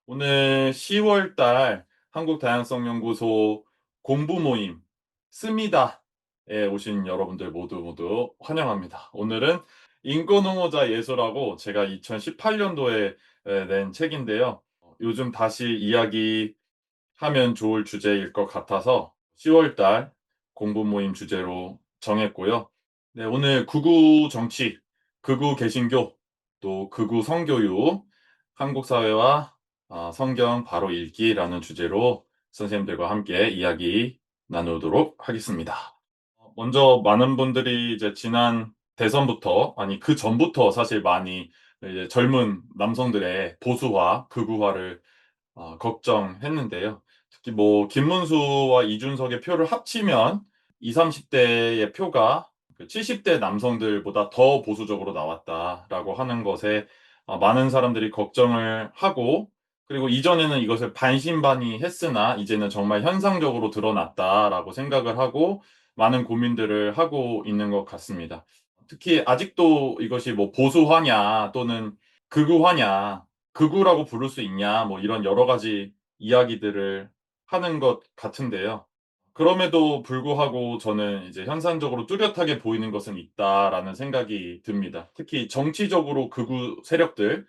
오늘 10월 달 한국다양성연구소 공부 모임 스미다에 오신 여러분들 모두 환영합니다. 오늘은 인권옹호자 예서라고 제가 2018년도에 낸 책인데요. 요즘 다시 이야기하면 좋을 주제일 것 같아서 10월 달 공부 모임 주제로 정했고요. 네, 오늘 극우 정치, 극우 개신교, 또 극우 성교육, 한국 사회와 성경 바로 읽기라는 주제로 선생님들과 함께 이야기 나누도록 하겠습니다. 먼저 많은 분들이 이제 지난 대선부터, 아니 그 전부터 사실 많이 이제 젊은 남성들의 보수화, 극우화를 걱정했는데요. 특히 뭐 김문수와 이준석의 표를 합치면 20, 30대의 표가 그 70대 남성들보다 더 보수적으로 나왔다라고 하는 것에 많은 사람들이 걱정을 하고, 그리고 이전에는 이것을 반신반의했으나 이제는 정말 현상적으로 드러났다라고 생각을 하고 많은 고민들을 하고 있는 것 같습니다. 특히 아직도 이것이 뭐 보수화냐 또는 극우화냐, 극우라고 부를 수 있냐, 뭐 이런 여러 가지 이야기들을 하는 것 같은데요. 그럼에도 불구하고 저는 이제 현상적으로 뚜렷하게 보이는 것은 있다라는 생각이 듭니다. 특히 정치적으로 극우 세력들,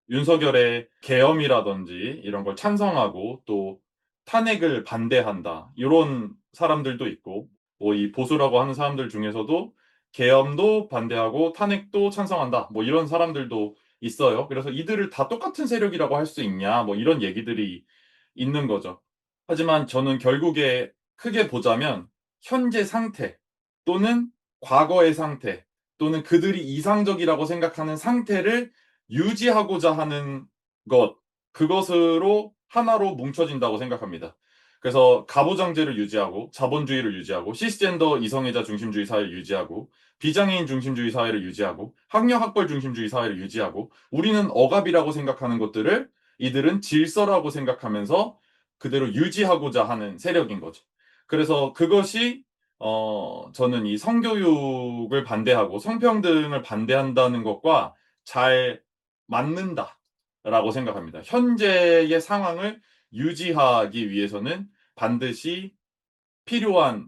윤석열의 계엄이라든지 이런 걸 찬성하고 또 탄핵을 반대한다, 이런 사람들도 있고, 뭐 이 보수라고 하는 사람들 중에서도 계엄도 반대하고 탄핵도 찬성한다, 뭐 이런 사람들도 있어요. 그래서 이들을 다 똑같은 세력이라고 할 수 있냐, 뭐 이런 얘기들이 있는 거죠. 하지만 저는 결국에 크게 보자면 현재 상태 또는 과거의 상태 또는 그들이 이상적이라고 생각하는 상태를 유지하고자 하는 것, 그것으로 하나로 뭉쳐진다고 생각합니다. 그래서 가부장제를 유지하고 자본주의를 유지하고 시스젠더 이성애자 중심주의 사회를 유지하고 비장애인 중심주의 사회를 유지하고 학력 학벌 중심주의 사회를 유지하고, 우리는 억압이라고 생각하는 것들을 이들은 질서라고 생각하면서 그대로 유지하고자 하는 세력인 거죠. 그래서 그것이 저는 이 성교육을 반대하고 성평등을 반대한다는 것과 잘 맞는다라고 생각합니다. 현재의 상황을 유지하기 위해서는 반드시 필요한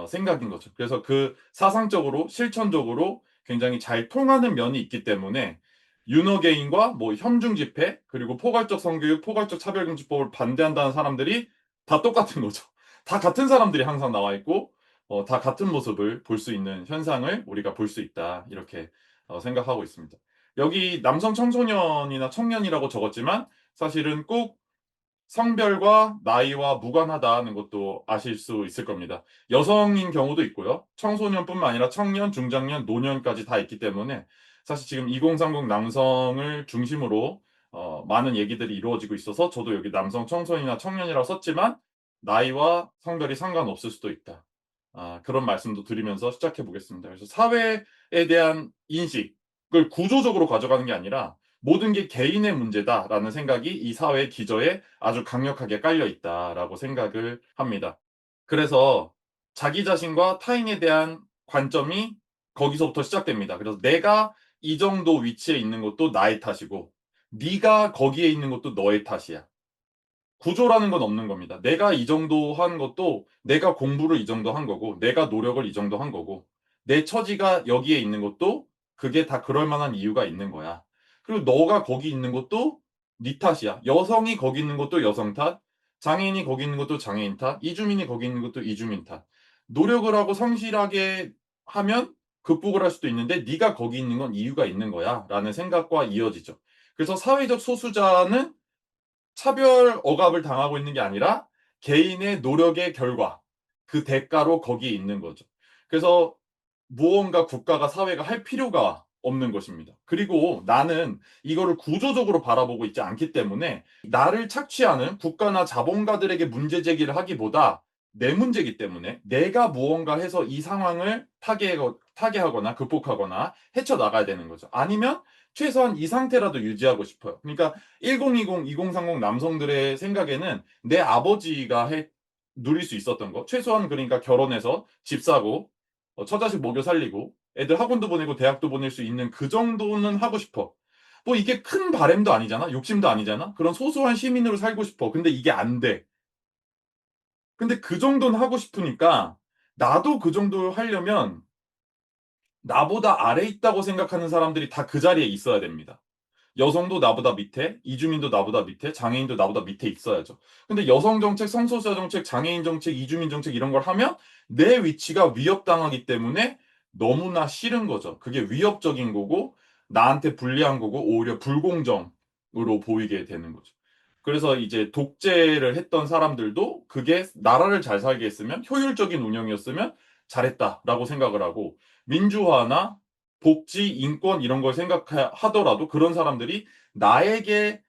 생각인 거죠. 그래서 그 사상적으로 실천적으로 굉장히 잘 통하는 면이 있기 때문에 윤호개인과 뭐 현중 집회 그리고 포괄적 성교육, 포괄적 차별금지법을 반대한다는 사람들이 다 똑같은 거죠. 다 같은 사람들이 항상 나와 있고 다 같은 모습을 볼 수 있는 현상을 우리가 볼 수 있다, 이렇게 생각하고 있습니다. 여기 남성 청소년이나 청년이라고 적었지만 사실은 꼭 성별과 나이와 무관하다는 것도 아실 수 있을 겁니다. 여성인 경우도 있고요. 청소년뿐만 아니라 청년, 중장년, 노년까지 다 있기 때문에 사실 지금 2030 남성을 중심으로 많은 얘기들이 이루어지고 있어서 저도 여기 남성 청소년이나 청년이라고 썼지만 나이와 성별이 상관없을 수도 있다. 그런 말씀도 드리면서 시작해 보겠습니다. 그래서 사회에 대한 인식을 구조적으로 가져가는 게 아니라 모든 게 개인의 문제다라는 생각이 이 사회의 기저에 아주 강력하게 깔려 있다라고 생각을 합니다. 그래서 자기 자신과 타인에 대한 관점이 거기서부터 시작됩니다. 그래서 내가 이 정도 위치에 있는 것도 나의 탓이고 네가 거기에 있는 것도 너의 탓이야. 구조라는 건 없는 겁니다. 내가 이 정도 한 것도 내가 공부를 이 정도 한 거고 내가 노력을 이 정도 한 거고 내 처지가 여기에 있는 것도 그게 다 그럴 만한 이유가 있는 거야. 그리고 너가 거기 있는 것도 네 탓이야. 여성이 거기 있는 것도 여성 탓, 장애인이 거기 있는 것도 장애인 탓, 이주민이 거기 있는 것도 이주민 탓. 노력을 하고 성실하게 하면 극복을 할 수도 있는데 네가 거기 있는 건 이유가 있는 거야 라는 생각과 이어지죠. 그래서 사회적 소수자는 차별 억압을 당하고 있는 게 아니라 개인의 노력의 결과, 그 대가로 거기에 있는 거죠. 그래서 무언가 국가가 사회가 할 필요가 없는 것입니다. 그리고 나는 이거를 구조적으로 바라보고 있지 않기 때문에 나를 착취하는 국가나 자본가들에게 문제 제기를 하기보다 내 문제이기 때문에 내가 무언가 해서 이 상황을 타개하거나 극복하거나 헤쳐나가야 되는 거죠. 아니면 최소한 이 상태라도 유지하고 싶어요. 그러니까 1020, 2030 남성들의 생각에는 내 아버지가 누릴 수 있었던 거, 최소한 그러니까 결혼해서 집 사고 처자식 먹여 살리고 애들 학원도 보내고 대학도 보낼 수 있는 그 정도는 하고 싶어. 뭐 이게 큰 바램도 아니잖아. 욕심도 아니잖아. 그런 소소한 시민으로 살고 싶어. 근데 이게 안 돼. 근데 그 정도는 하고 싶으니까 나도 그 정도 하려면 나보다 아래 있다고 생각하는 사람들이 다 그 자리에 있어야 됩니다. 여성도 나보다 밑에, 이주민도 나보다 밑에, 장애인도 나보다 밑에 있어야죠. 근데 여성 정책, 성소수자 정책, 장애인 정책, 이주민 정책 이런 걸 하면 내 위치가 위협당하기 때문에 너무나 싫은 거죠. 그게 위협적인 거고 나한테 불리한 거고 오히려 불공정으로 보이게 되는 거죠. 그래서 이제 독재를 했던 사람들도 그게 나라를 잘 살게 했으면 효율적인 운영이었으면 잘했다라고 생각을 하고 민주화나 복지, 인권 이런 걸 생각하더라도 그런 사람들이 나에게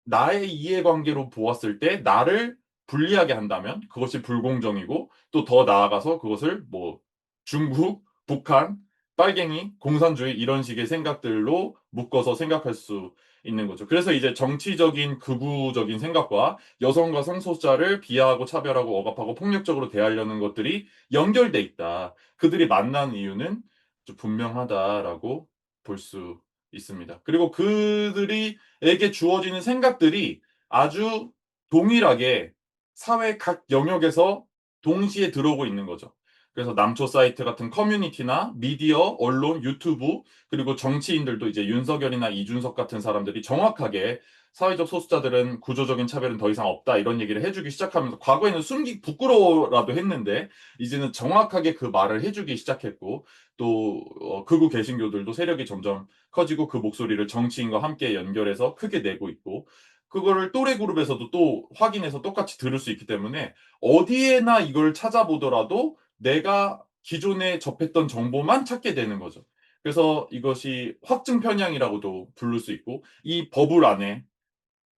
나의 이해관계로 보았을 때 나를 불리하게 한다면 그것이 불공정이고 또 더 나아가서 그것을 뭐 중국, 북한, 빨갱이, 공산주의 이런 식의 생각들로 묶어서 생각할 수 있는 거죠. 그래서 이제 정치적인 극우적인 생각과 여성과 성소수자를 비하하고 차별하고 억압하고 폭력적으로 대하려는 것들이 연결돼 있다. 그들이 만난 이유는 좀 분명하다라고 볼 수 있습니다. 그리고 그들이 에게 주어지는 생각들이 아주 동일하게 사회 각 영역에서 동시에 들어오고 있는 거죠. 그래서 남초 사이트 같은 커뮤니티나 미디어, 언론, 유튜브, 그리고 정치인들도 이제 윤석열이나 이준석 같은 사람들이 정확하게 사회적 소수자들은 구조적인 차별은 더 이상 없다 이런 얘기를 해주기 시작하면서 과거에는 숨기 부끄러워라도 했는데 이제는 정확하게 그 말을 해주기 시작했고 또 극우 개신교들도 세력이 점점 커지고 그 목소리를 정치인과 함께 연결해서 크게 내고 있고 그거를 또래 그룹에서도 또 확인해서 똑같이 들을 수 있기 때문에 어디에나 이걸 찾아보더라도 내가 기존에 접했던 정보만 찾게 되는 거죠. 그래서 이것이 확증 편향이라고도 부를 수 있고 이 버블 안에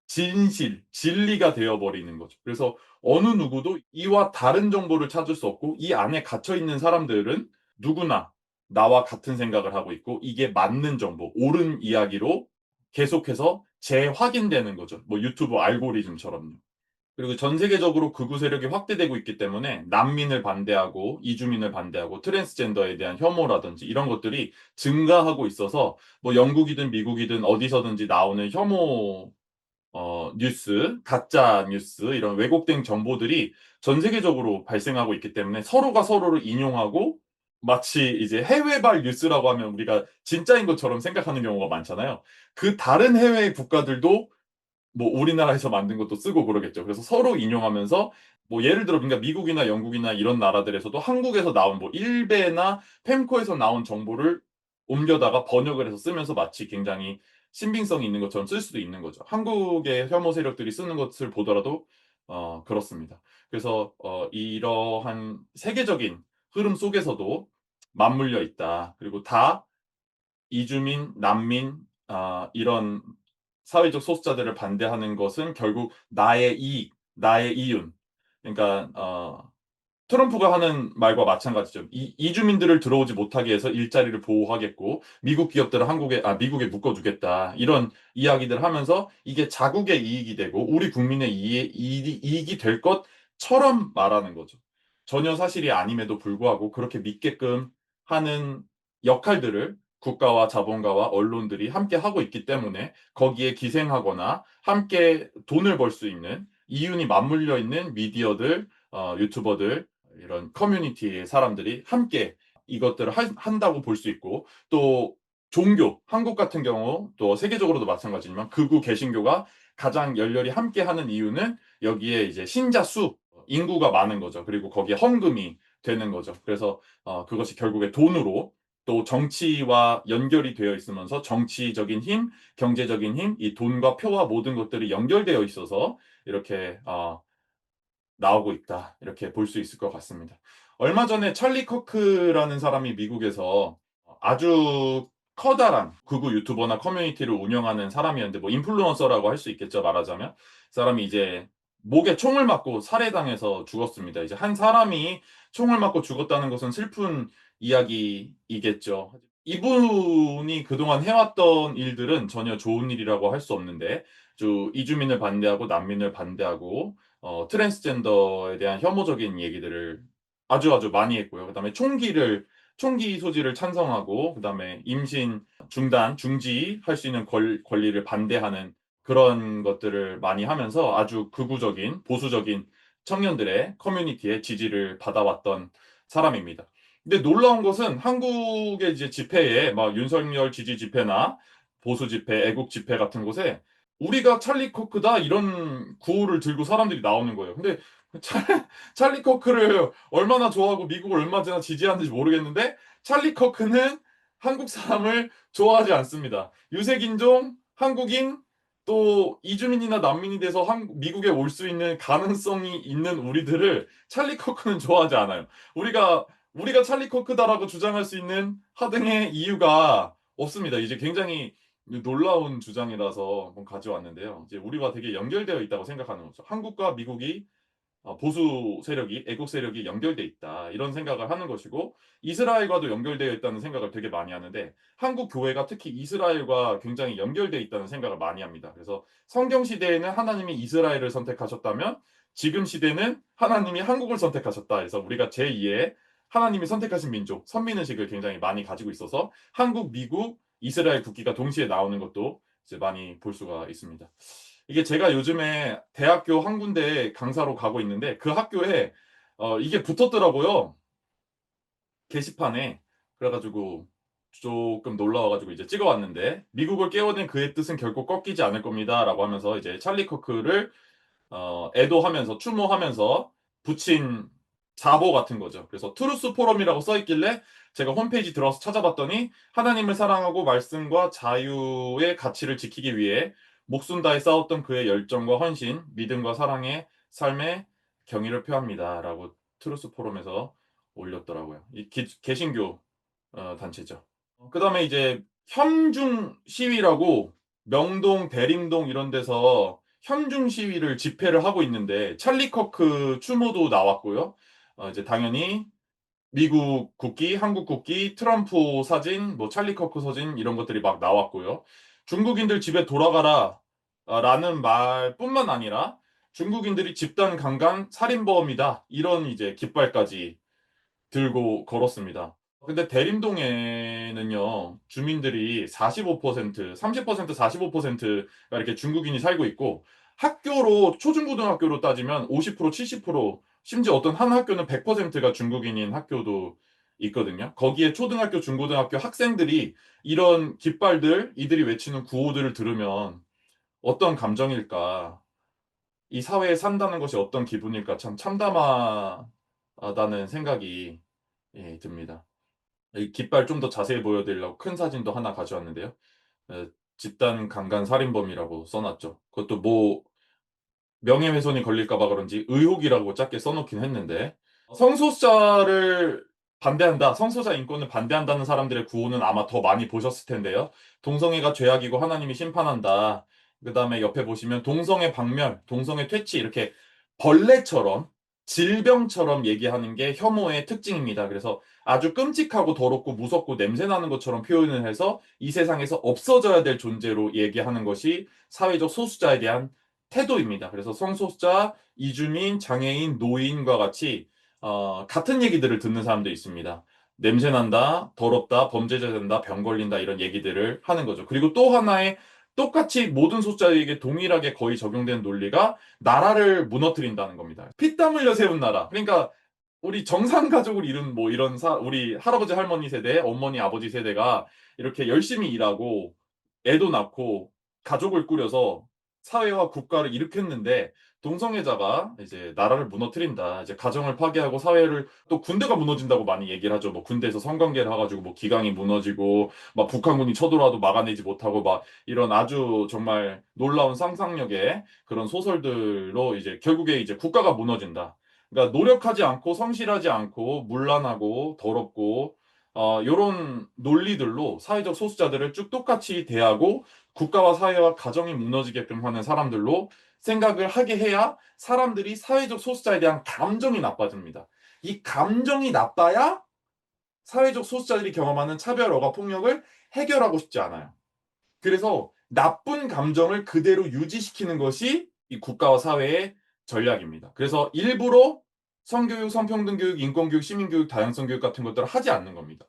진실, 진리가 되어버리는 거죠. 그래서 어느 누구도 이와 다른 정보를 찾을 수 없고 이 안에 갇혀 있는 사람들은 누구나 나와 같은 생각을 하고 있고 이게 맞는 정보, 옳은 이야기로 계속해서 재확인되는 거죠. 뭐 유튜브 알고리즘처럼요. 그리고 전 세계적으로 극우 세력이 확대되고 있기 때문에 난민을 반대하고 이주민을 반대하고 트랜스젠더에 대한 혐오라든지 이런 것들이 증가하고 있어서 뭐 영국이든 미국이든 어디서든지 나오는 혐오 뉴스, 가짜 뉴스, 이런 왜곡된 정보들이 전 세계적으로 발생하고 있기 때문에 서로가 서로를 인용하고 마치 이제 해외발 뉴스라고 하면 우리가 진짜인 것처럼 생각하는 경우가 많잖아요. 그 다른 해외 국가들도 뭐 우리나라에서 만든 것도 쓰고 그러겠죠. 그래서 서로 인용하면서 뭐 예를 들어 그러니까 미국이나 영국이나 이런 나라들에서도 한국에서 나온 뭐 일베나 펜코에서 나온 정보를 옮겨다가 번역을 해서 쓰면서 마치 굉장히 신빙성이 있는 것처럼 쓸 수도 있는 거죠. 한국의 혐오 세력들이 쓰는 것을 보더라도 그렇습니다. 그래서 이러한 세계적인 흐름 속에서도 맞물려 있다. 그리고 다 이주민, 난민, 이런 사회적 소수자들을 반대하는 것은 결국 나의 이익, 나의 이윤. 그러니까 트럼프가 하는 말과 마찬가지죠. 이주민들을 들어오지 못하게 해서 일자리를 보호하겠고 미국 기업들을 미국에 묶어두겠다. 이런 이야기들 하면서 이게 자국의 이익이 되고 우리 국민의 이익이 될 것처럼 말하는 거죠. 전혀 사실이 아님에도 불구하고 그렇게 믿게끔 하는 역할들을 국가와 자본가와 언론들이 함께 하고 있기 때문에 거기에 기생하거나 함께 돈을 벌 수 있는 이윤이 맞물려 있는 미디어들, 유튜버들, 이런 커뮤니티의 사람들이 함께 이것들을 한다고 볼 수 있고 또 종교, 한국 같은 경우 또 세계적으로도 마찬가지지만 극우 개신교가 가장 열렬히 함께 하는 이유는 여기에 이제 신자 수, 인구가 많은 거죠. 그리고 거기에 헌금이 되는 거죠. 그래서 그것이 결국에 돈으로 또 정치와 연결이 되어 있으면서 정치적인 힘, 경제적인 힘, 이 돈과 표와 모든 것들이 연결되어 있어서 이렇게 나오고 있다. 이렇게 볼 수 있을 것 같습니다. 얼마 전에 찰리 커크라는 사람이 미국에서 아주 커다란 극우 유튜버나 커뮤니티를 운영하는 사람이었는데 뭐 인플루언서라고 할 수 있겠죠. 말하자면. 그 사람이 이제 목에 총을 맞고 살해당해서 죽었습니다. 이제 한 사람이 총을 맞고 죽었다는 것은 슬픈 이야기이겠죠. 이분이 그동안 해왔던 일들은 전혀 좋은 일이라고 할 수 없는데, 이주민을 반대하고 난민을 반대하고 트랜스젠더에 대한 혐오적인 얘기들을 아주 아주 많이 했고요. 그다음에 총기를 총기 소지를 찬성하고 그다음에 임신 중단, 중지할 수 있는 권리를 반대하는 그런 것들을 많이 하면서 아주 극우적인 보수적인 청년들의 커뮤니티의 지지를 받아왔던 사람입니다. 근데 놀라운 것은 한국의 이제 집회에 막 윤석열 지지 집회나 보수 집회, 애국 집회 같은 곳에 우리가 찰리 코크다 이런 구호를 들고 사람들이 나오는 거예요. 근데 찰리 커크를 얼마나 좋아하고 미국을 얼마나 지지하는지 모르겠는데 찰리 커크는 한국 사람을 좋아하지 않습니다. 유색인종, 한국인, 또 이주민이나 난민이 돼서 미국에 올 수 있는 가능성이 있는 우리들을 찰리 커크는 좋아하지 않아요. 우리가 찰리 커크다라고 주장할 수 있는 하등의 이유가 없습니다. 이제 굉장히 놀라운 주장이라서 한번 가져왔는데요. 이제 우리와 되게 연결되어 있다고 생각하는 거죠. 한국과 미국이 보수 세력이, 애국 세력이 연결돼 있다. 이런 생각을 하는 것이고, 이스라엘과도 연결되어 있다는 생각을 되게 많이 하는데, 한국 교회가 특히 이스라엘과 굉장히 연결되어 있다는 생각을 많이 합니다. 그래서 성경 시대에는 하나님이 이스라엘을 선택하셨다면, 지금 시대는 하나님이 한국을 선택하셨다. 그래서 우리가 제2의 하나님이 선택하신 민족, 선민의식을 굉장히 많이 가지고 있어서, 한국, 미국, 이스라엘 국기가 동시에 나오는 것도 이제 많이 볼 수가 있습니다. 이게 제가 요즘에 대학교 한 군데 강사로 가고 있는데 그 학교에 이게 붙었더라고요. 게시판에. 그래가지고 조금 놀라워가지고 이제 찍어왔는데 미국을 깨워낸 그의 뜻은 결코 꺾이지 않을 겁니다라고 하면서 이제 찰리 커크를 애도하면서 추모하면서 붙인 자보 같은 거죠. 그래서 트루스 포럼이라고 써 있길래 제가 홈페이지 들어가서 찾아봤더니 하나님을 사랑하고 말씀과 자유의 가치를 지키기 위해 목숨 다해 싸웠던 그의 열정과 헌신, 믿음과 사랑의 삶에 경의를 표합니다라고 트루스 포럼에서 올렸더라고요. 이 개신교 단체죠. 그다음에 이제 현중 시위라고 명동, 대림동 이런 데서 현중 시위를 집회를 하고 있는데 찰리 커크 추모도 나왔고요. 이제 당연히 미국 국기, 한국 국기, 트럼프 사진, 뭐 찰리 커크 사진 이런 것들이 막 나왔고요. 중국인들 집에 돌아가라 라는 말뿐만 아니라 중국인들이 집단 강간 살인범이다 이런 이제 깃발까지 들고 걸었습니다. 근데 대림동에는요, 주민들이 45%, 30%, 45%가 이렇게 중국인이 살고 있고, 학교로, 초중고등학교로 따지면 50%, 70%, 심지어 어떤 한 학교는 100%가 중국인인 학교도 있거든요. 거기에 초등학교, 중고등학교 학생들이 이런 깃발들, 이들이 외치는 구호들을 들으면 어떤 감정일까? 이 사회에 산다는 것이 어떤 기분일까? 참 참담하다는 생각이 듭니다. 이 깃발 좀 더 자세히 보여드리려고 큰 사진도 하나 가져왔는데요. 집단 강간 살인범이라고 써놨죠. 그것도 뭐 명예훼손이 걸릴까 봐 그런지 의혹이라고 작게 써놓긴 했는데 성소수자를 반대한다. 성소수자 인권을 반대한다는 사람들의 구호는 아마 더 많이 보셨을 텐데요. 동성애가 죄악이고 하나님이 심판한다. 그다음에 옆에 보시면 동성애 박멸, 동성애 퇴치 이렇게 벌레처럼 질병처럼 얘기하는 게 혐오의 특징입니다. 그래서 아주 끔찍하고 더럽고 무섭고 냄새 나는 것처럼 표현을 해서 이 세상에서 없어져야 될 존재로 얘기하는 것이 사회적 소수자에 대한 태도입니다. 그래서 성소수자, 이주민, 장애인, 노인과 같이 같은 얘기들을 듣는 사람도 있습니다. 냄새 난다, 더럽다, 범죄자 된다, 병 걸린다 이런 얘기들을 하는 거죠. 그리고 또 하나의 똑같이 모든 소수자에게 동일하게 거의 적용되는 논리가 나라를 무너뜨린다는 겁니다. 피땀 흘려 세운 나라. 그러니까 우리 정상 가족을 이룬 뭐 이런 우리 할아버지 할머니 세대, 어머니 아버지 세대가 이렇게 열심히 일하고 애도 낳고 가족을 꾸려서 사회와 국가를 일으켰는데 동성애자가 이제 나라를 무너뜨린다. 이제 가정을 파괴하고 사회를 또 군대가 무너진다고 많이 얘기를 하죠. 뭐 군대에서 성관계를 해가지고 뭐 기강이 무너지고 막 북한군이 쳐들어와도 막아내지 못하고 막 이런 아주 정말 놀라운 상상력의 그런 소설들로 이제 결국에 이제 국가가 무너진다. 그러니까 노력하지 않고 성실하지 않고 문란하고 더럽고 요런 논리들로 사회적 소수자들을 쭉 똑같이 대하고 국가와 사회와 가정이 무너지게끔 하는 사람들로 생각을 하게 해야 사람들이 사회적 소수자에 대한 감정이 나빠집니다. 이 감정이 나빠야 사회적 소수자들이 경험하는 차별화가 폭력을 해결하고 싶지 않아요. 그래서 나쁜 감정을 그대로 유지시키는 것이 이 국가와 사회의 전략입니다. 그래서 일부러 성교육, 성평등 교육, 인권 교육, 시민 교육, 다양성 교육 같은 것들을 하지 않는 겁니다.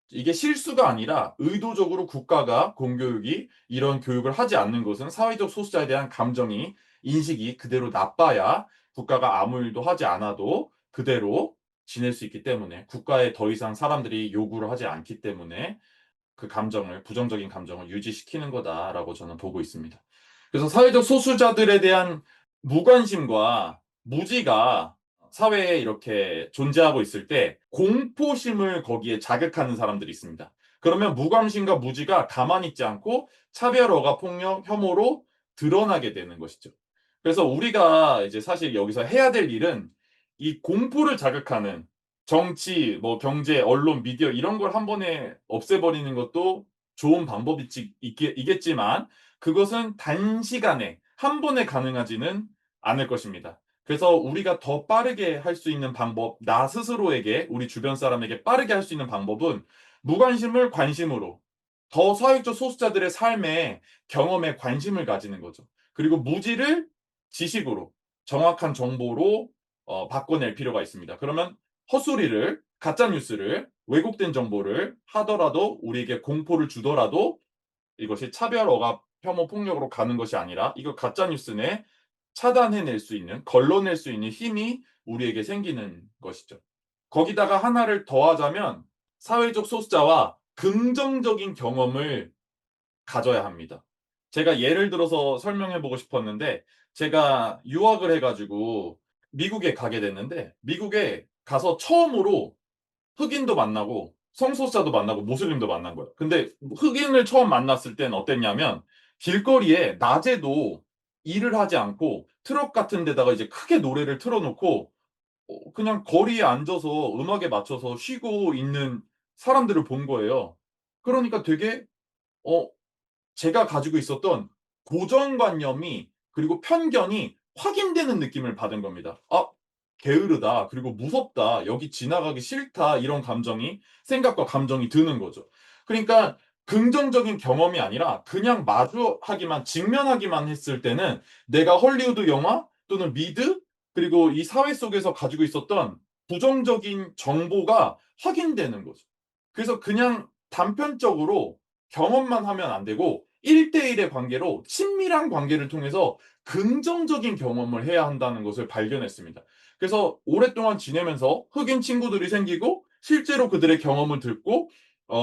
이게 실수가 아니라 의도적으로 국가가 공교육이 이런 교육을 하지 않는 것은 사회적 소수자에 대한 감정이 인식이 그대로 나빠야 국가가 아무 일도 하지 않아도 그대로 지낼 수 있기 때문에 국가에 더 이상 사람들이 요구를 하지 않기 때문에 그 감정을 부정적인 감정을 유지시키는 거다라고 저는 보고 있습니다. 그래서 사회적 소수자들에 대한 무관심과 무지가 사회에 이렇게 존재하고 있을 때 공포심을 거기에 자극하는 사람들이 있습니다. 그러면 무관심과 무지가 가만히 있지 않고 차별, 억압, 폭력, 혐오로 드러나게 되는 것이죠. 그래서 우리가 이제 사실 여기서 해야 될 일은 이 공포를 자극하는 정치, 뭐 경제, 언론, 미디어 이런 걸 한 번에 없애버리는 것도 좋은 방법이겠지만 그것은 단시간에 한 번에 가능하지는 않을 것입니다. 그래서 우리가 더 빠르게 할 수 있는 방법, 나 스스로에게, 우리 주변 사람에게 빠르게 할 수 있는 방법은 무관심을 관심으로, 더 사회적 소수자들의 삶에, 경험에 관심을 가지는 거죠. 그리고 무지를 지식으로, 정확한 정보로 바꿔낼 필요가 있습니다. 그러면 헛소리를, 가짜 뉴스를, 왜곡된 정보를 하더라도 우리에게 공포를 주더라도 이것이 차별, 억압, 혐오, 폭력으로 가는 것이 아니라 이거 가짜 뉴스네 차단해낼 수 있는, 걸러낼 수 있는 힘이 우리에게 생기는 것이죠. 거기다가 하나를 더하자면 사회적 소수자와 긍정적인 경험을 가져야 합니다. 제가 예를 들어서 설명해 보고 싶었는데 제가 유학을 해 가지고 미국에 가게 됐는데 미국에 가서 처음으로 흑인도 만나고 성소수자도 만나고 모슬림도 만난 거예요. 근데 흑인을 처음 만났을 땐 어땠냐면 길거리에 낮에도 일을 하지 않고 트럭 같은 데다가 이제 크게 노래를 틀어 놓고 그냥 거리에 앉아서 음악에 맞춰서 쉬고 있는 사람들을 본 거예요. 그러니까 되게 어 제가 가지고 있었던 고정관념이 그리고 편견이 확인되는 느낌을 받은 겁니다. '아 게으르다. 그리고 무섭다. 여기 지나가기 싫다.' 이런 감정이 생각과 감정이 드는 거죠. 그러니까 긍정적인 경험이 아니라 그냥 마주하기만 직면하기만 했을 때는 내가 헐리우드 영화 또는 미드 그리고 이 사회 속에서 가지고 있었던 부정적인 정보가 확인되는 거죠. 그래서 그냥 단편적으로 경험만 하면 안 되고 1대1의 관계로 친밀한 관계를 통해서 긍정적인 경험을 해야 한다는 것을 발견했습니다. 그래서 오랫동안 지내면서 흑인 친구들이 생기고 실제로 그들의 경험을 듣고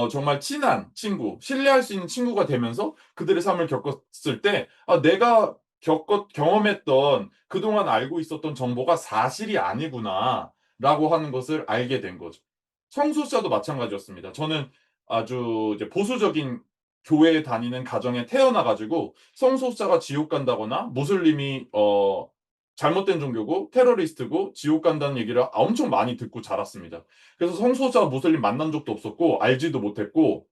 정말 친한 친구, 신뢰할 수 있는 친구가 되면서 그들의 삶을 겪었을 때 내가 겪었 경험했던 그동안 알고 있었던 정보가 사실이 아니구나.'라고 하는 것을 알게 된 거죠. 성소수자도 마찬가지였습니다. 저는 아주 이제 보수적인 교회에 다니는 가정에 태어나 가지고 성소수자가 지옥 간다거나 무슬림이 잘못된 종교고 테러리스트고 지옥 간다는 얘기를 엄청 많이 듣고 자랐습니다. 그래서 성소수자 무슬림 만난 적도 없었고 알지도 못했고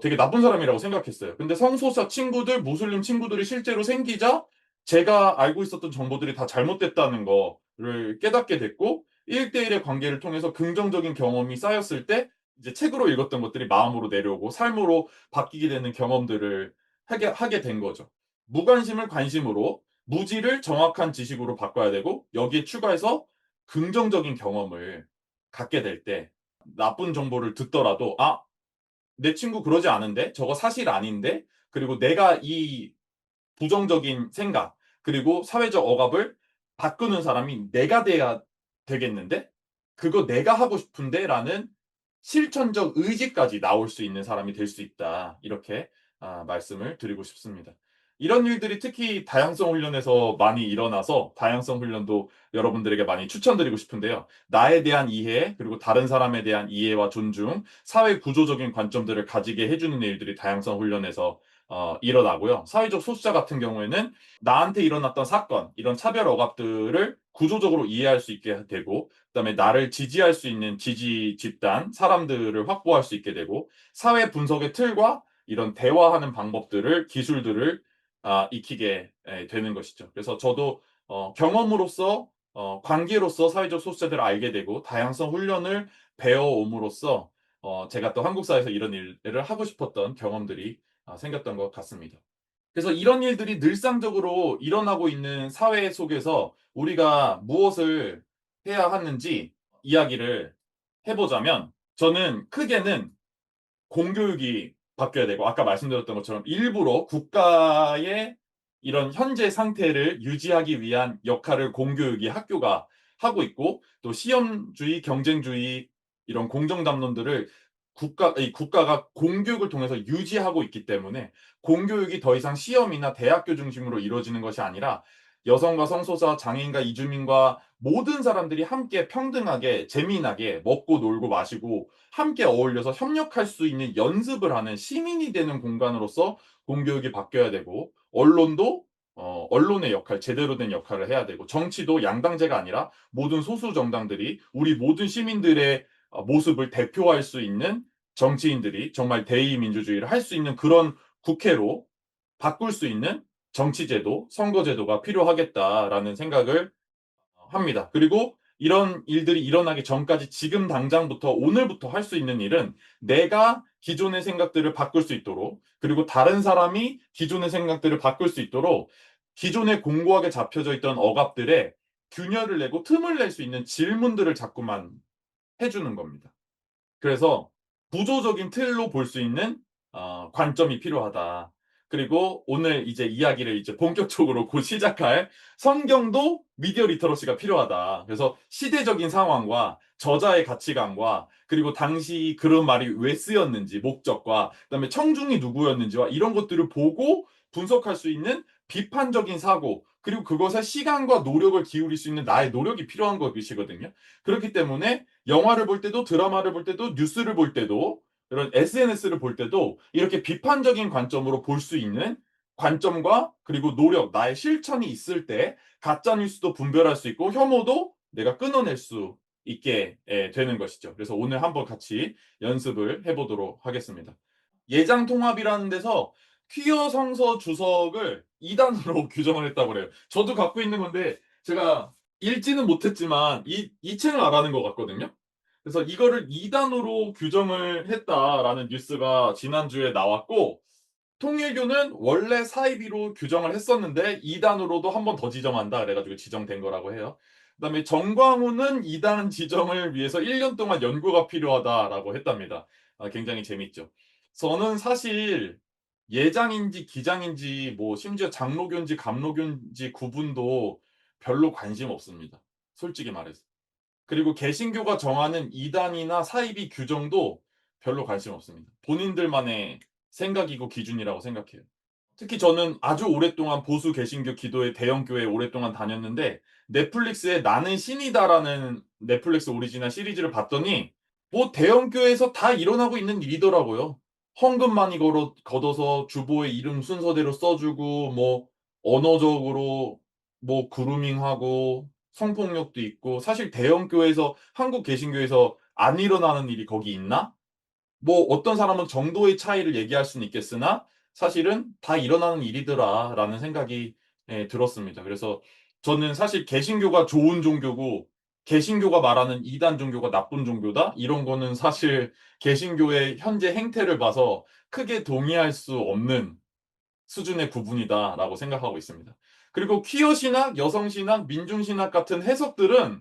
되게 나쁜 사람이라고 생각했어요. 근데 성소수자 친구들, 무슬림 친구들이 실제로 생기자 제가 알고 있었던 정보들이 다 잘못됐다는 거를 깨닫게 됐고 1대1의 관계를 통해서 긍정적인 경험이 쌓였을 때 이제 책으로 읽었던 것들이 마음으로 내려오고 삶으로 바뀌게 되는 경험들을 하게 된 거죠. 무관심을 관심으로, 무지를 정확한 지식으로 바꿔야 되고 여기에 추가해서 긍정적인 경험을 갖게 될 때 나쁜 정보를 듣더라도 '아 내 친구 그러지 않은데? 저거 사실 아닌데?' 그리고 내가 이 부정적인 생각 그리고 사회적 억압을 바꾸는 사람이 내가 돼야 되겠는데? 그거 내가 하고 싶은데라는 실천적 의지까지 나올 수 있는 사람이 될 수 있다. 이렇게 말씀을 드리고 싶습니다. 이런 일들이 특히 다양성 훈련에서 많이 일어나서 다양성 훈련도 여러분들에게 많이 추천드리고 싶은데요. 나에 대한 이해 그리고 다른 사람에 대한 이해와 존중, 사회 구조적인 관점들을 가지게 해 주는 일들이 다양성 훈련에서 일어나고요. 사회적 소수자 같은 경우에는 나한테 일어났던 사건, 이런 차별 억압들을 구조적으로 이해할 수 있게 되고 그다음에 나를 지지할 수 있는 지지 집단, 사람들을 확보할 수 있게 되고 사회 분석의 틀과 이런 대화하는 방법들을 기술들을 익히게 되는 것이죠. 그래서 저도 경험으로써 관계로서 사회적 소수자들을 알게 되고 다양성 훈련을 배워옴으로써 제가 또 한국 사회에서 이런 일을 하고 싶었던 경험들이 생겼던 것 같습니다. 그래서 이런 일들이 늘상적으로 일어나고 있는 사회 속에서 우리가 무엇을 해야 하는지 이야기를 해 보자면 저는 크게는 공교육이 바뀌어야 되고 아까 말씀드렸던 것처럼 일부러 국가의 이런 현재 상태를 유지하기 위한 역할을 공교육이 학교가 하고 있고 또 시험주의, 경쟁주의 이런 공정 담론들을 국가가 공교육을 통해서 유지하고 있기 때문에 공교육이 더 이상 시험이나 대학교 중심으로 이루어지는 것이 아니라 여성과 성소수자, 장애인과 이주민과 모든 사람들이 함께 평등하게 재미나게 먹고 놀고 마시고 함께 어울려서 협력할 수 있는 연습을 하는 시민이 되는 공간으로서 공교육이 바뀌어야 되고 언론도 언론의 역할 제대로 된 역할을 해야 되고 정치도 양당제가 아니라 모든 소수 정당들이 우리 모든 시민들의 모습을 대표할 수 있는 정치인들이 정말 대의 민주주의를 할 수 있는 그런 국회로 바꿀 수 있는 정치제도, 선거제도가 필요하겠다라는 생각을 합니다. 그리고 이런 일들이 일어나기 전까지 지금 당장부터 오늘부터 할 수 있는 일은 내가 기존의 생각들을 바꿀 수 있도록 그리고 다른 사람이 기존의 생각들을 바꿀 수 있도록 기존에 공고하게 잡혀져 있던 억압들에 균열을 내고 틈을 낼 수 있는 질문들을 자꾸만 해주는 겁니다. 그래서 구조적인 틀로 볼 수 있는 관점이 필요하다. 그리고 오늘 이제 이야기를 이제 본격적으로 곧 시작할 성경도 미디어 리터러시가 필요하다. 그래서 시대적인 상황과 저자의 가치관과 그리고 당시 그런 말이 왜 쓰였는지 목적과 그다음에 청중이 누구였는지와 이런 것들을 보고 분석할 수 있는 비판적인 사고 그리고 그것에 시간과 노력을 기울일 수 있는 나의 노력이 필요한 것이거든요. 그렇기 때문에 영화를 볼 때도 드라마를 볼 때도 뉴스를 볼 때도 이런 SNS를 볼 때도 이렇게 비판적인 관점으로 볼 수 있는 관점과 그리고 노력, 나의 실천이 있을 때 가짜 뉴스도 분별할 수 있고 혐오도 내가 끊어낼 수 있게 되는 것이죠. 그래서 오늘 한번 같이 연습을 해보도록 하겠습니다. 예장 통합이라는 데서 퀴어 성서 주석을 2단으로 규정을 했다고 그래요. 저도 갖고 있는 건데 제가 읽지는 못했지만 이 책을 알아낸 것 같거든요. 그래서 이거를 2단으로 규정을 했다라는 뉴스가 지난주에 나왔고 통일교는 원래 사이비로 규정을 했었는데 2단으로도 한 번 더 지정한다 그래가지고 지정된 거라고 해요. 그다음에 정광훈은 2단 지정을 위해서 1년 동안 연구가 필요하다라고 했답니다. 굉장히 재밌죠. 저는 사실 예장인지 기장인지 뭐 심지어 장로교인지 감로교인지 구분도 별로 관심 없습니다. 솔직히 말해서. 그리고 개신교가 정하는 이단이나 사이비 규정도 별로 관심 없습니다. 본인들만의 생각이고 기준이라고 생각해요. 특히 저는 아주 오랫동안 보수 개신교 기도회 대형 교회에 오랫동안 다녔는데 넷플릭스에 나는 신이다라는 넷플릭스 오리지널 시리즈를 봤더니 뭐 대형 교회에서 다 일어나고 있는 일이더라고요. 헌금 많이 걷어서 주보에 이름 순서대로 써주고 뭐 언어적으로 뭐 그루밍하고 성폭력도 있고 사실 대형 교회에서 한국 개신교에서 안 일어나는 일이 거기 있나? 뭐 어떤 사람은 정도의 차이를 얘기할 수는 있겠으나 사실은 다 일어나는 일이더라라는 생각이 들었습니다. 그래서 저는 사실 개신교가 좋은 종교고 개신교가 말하는 이단 종교가 나쁜 종교다 이런 거는 사실 개신교의 현재 행태를 봐서 크게 동의할 수 없는 수준의 구분이다라고 생각하고 있습니다. 그리고 퀴어 신학, 여성 신학, 민중 신학 같은 해석들은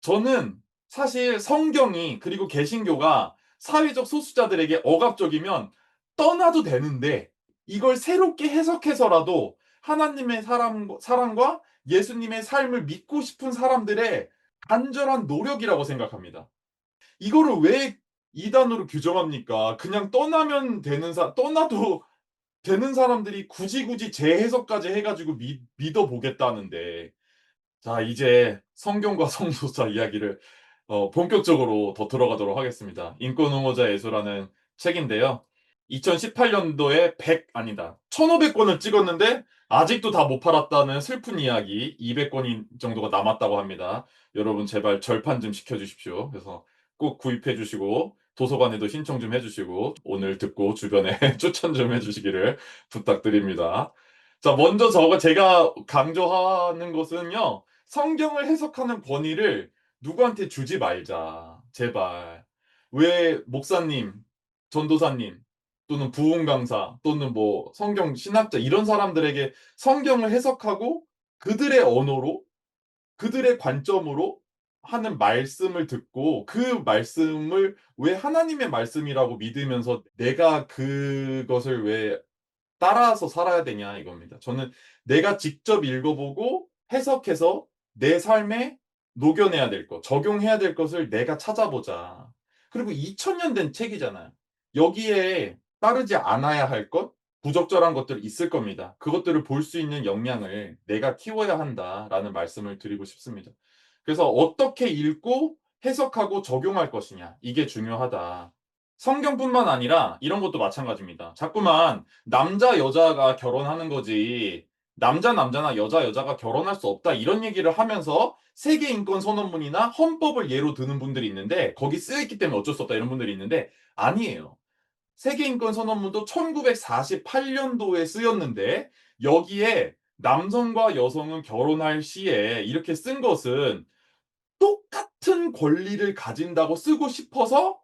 저는 사실 성경이 그리고 개신교가 사회적 소수자들에게 억압적이면 떠나도 되는데 이걸 새롭게 해석해서라도 하나님의 사랑과 예수님의 삶을 믿고 싶은 사람들의 간절한 노력이라고 생각합니다. 이거를 왜 이단으로 규정합니까? 그냥 떠나도 되는 사람들이 굳이 재해석까지 해가지고 믿어보겠다는데 자, 이제 성경과 성소자 이야기를 본격적으로 더 들어가도록 하겠습니다. 인권옹호자 예수라는 책인데요. 2018년도에 1,500권을 찍었는데 아직도 다 못 팔았다는 슬픈 이야기 200권 정도가 남았다고 합니다. 여러분 제발 절판 좀 시켜주십시오. 그래서 꼭 구입해 주시고 도서관에도 신청 좀 해주시고 오늘 듣고 주변에 추천 좀 해주시기를 부탁드립니다. 자, 먼저 제가 강조하는 것은요. 성경을 해석하는 권위를 누구한테 주지 말자. 제발. 왜 목사님, 전도사님, 또는 부흥 강사, 또는 뭐 성경 신학자 이런 사람들에게 성경을 해석하고 그들의 언어로, 그들의 관점으로 하는 말씀을 듣고 그 말씀을 왜 하나님의 말씀이라고 믿으면서 내가 그것을 왜 따라서 살아야 되냐 이겁니다. 저는 내가 직접 읽어보고 해석해서 내 삶에 녹여내야 될 것, 적용해야 될 것을 내가 찾아보자. 그리고 2000년 된 책이잖아요. 여기에 따르지 않아야 할 것, 부적절한 것들이 있을 겁니다. 그것들을 볼 수 있는 역량을 내가 키워야 한다라는 말씀을 드리고 싶습니다. 그래서 어떻게 읽고 해석하고 적용할 것이냐, 이게 중요하다. 성경뿐만 아니라 이런 것도 마찬가지입니다. 자꾸만 남자 여자가 결혼하는 거지 남자나 여자가 결혼할 수 없다 이런 얘기를 하면서 세계 인권 선언문이나 헌법을 예로 드는 분들이 있는데 거기 쓰여 있기 때문에 어쩔 수 없다 이런 분들이 있는데 아니에요. 세계 인권 선언문도 1948년도에 쓰였는데 여기에 남성과 여성은 결혼할 시에 이렇게 쓴 것은 똑같은 권리를 가진다고 쓰고 싶어서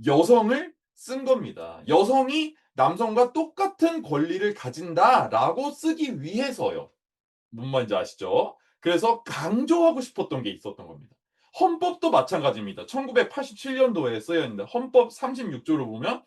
여성을 쓴 겁니다. 여성이 남성과 똑같은 권리를 가진다라고 쓰기 위해서요. 뭔 말인지 아시죠? 그래서 강조하고 싶었던 게 있었던 겁니다. 헌법도 마찬가지입니다. 1987년도에 쓰여 있는데 헌법 36조를 보면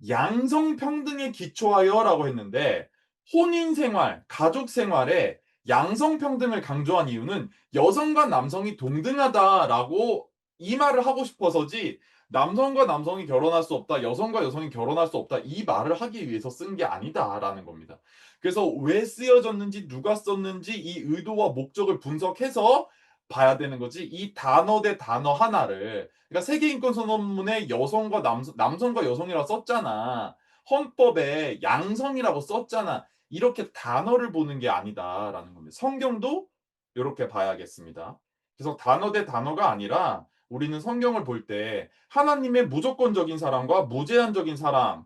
양성평등에 기초하여라고 했는데 혼인 생활, 가족 생활에 양성평등을 강조한 이유는 여성과 남성이 동등하다라고 이 말을 하고 싶어서지 남성과 남성이 결혼할 수 없다, 여성과 여성이 결혼할 수 없다 이 말을 하기 위해서 쓴 게 아니다라는 겁니다. 그래서 왜 쓰여졌는지 누가 썼는지 이 의도와 목적을 분석해서 봐야 되는 거지 이 단어 대 단어 하나를 그러니까 세계인권선언문에 여성과 남성과 여성이라고 썼잖아. 헌법에 양성이라고 썼잖아. 이렇게 단어를 보는 게 아니다라는 겁니다. 성경도 이렇게 봐야겠습니다. 그래서 단어 대 단어가 아니라 우리는 성경을 볼 때 하나님의 무조건적인 사랑과 무제한적인 사랑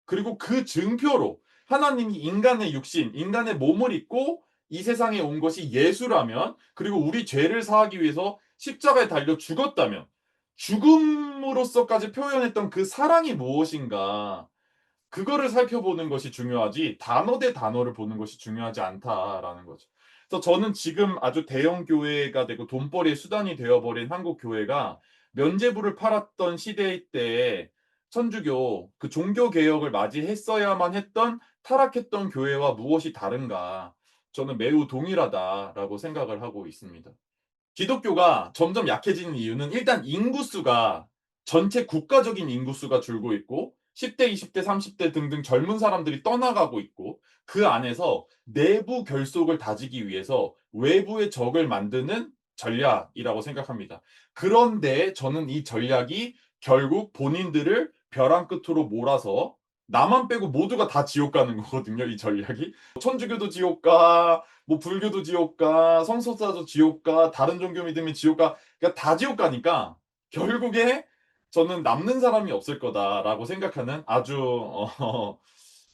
그리고 그 증표로 하나님이 인간의 육신, 인간의 몸을 입고 이 세상에 온 것이 예수라면 그리고 우리 죄를 사하기 위해서 십자가에 달려 죽었다면 죽음으로써까지 표현했던 그 사랑이 무엇인가 그거를 살펴보는 것이 중요하지 단어 대 단어를 보는 것이 중요하지 않다라는 거죠. 그래서 저는 지금 아주 대형 교회가 되고 돈벌이의 수단이 되어버린 한국 교회가 면죄부를 팔았던 시대 때 천주교 그 종교 개혁을 맞이했어야만 했던 타락했던 교회와 무엇이 다른가 저는 매우 동일하다라고 생각을 하고 있습니다. 기독교가 점점 약해지는 이유는 일단 인구수가 전체 국가적인 인구수가 줄고 있고 10대, 20대, 30대 등등 젊은 사람들이 떠나가고 있고 그 안에서 내부 결속을 다지기 위해서 외부의 적을 만드는 전략이라고 생각합니다. 그런데 저는 이 전략이 결국 본인들을 벼랑 끝으로 몰아서 나만 빼고 모두가 다 지옥 가는 거거든요. 이 전략이. 천주교도 지옥 가, 뭐 불교도 지옥 가, 성소수자도 지옥 가, 다른 종교 믿으면 지옥 가. 그러니까 다 지옥 가니까 결국에 저는 남는 사람이 없을 거다라고 생각하는 아주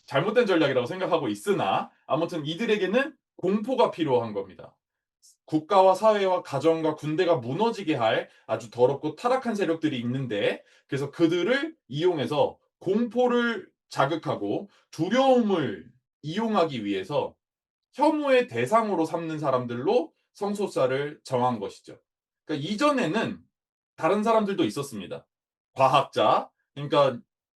잘못된 전략이라고 생각하고 있으나 아무튼 이들에게는 공포가 필요한 겁니다. 국가와 사회와 가정과 군대가 무너지게 할 아주 더럽고 타락한 세력들이 있는데 그래서 그들을 이용해서 공포를 자극하고 두려움을 이용하기 위해서 혐오의 대상으로 삼는 사람들로 성소수자를 정한 것이죠. 그러니까 이전에는 다른 사람들도 있었습니다. 과학자, 그러니까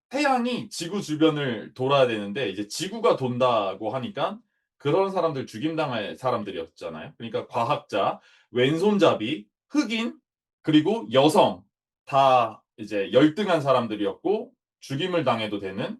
태양이 지구 주변을 돌아야 되는데 이제 지구가 돈다고 하니까 그런 사람들 죽임당할 사람들이었잖아요. 그러니까 과학자, 왼손잡이, 흑인, 그리고 여성 다 이제 열등한 사람들이었고 죽임을 당해도 되는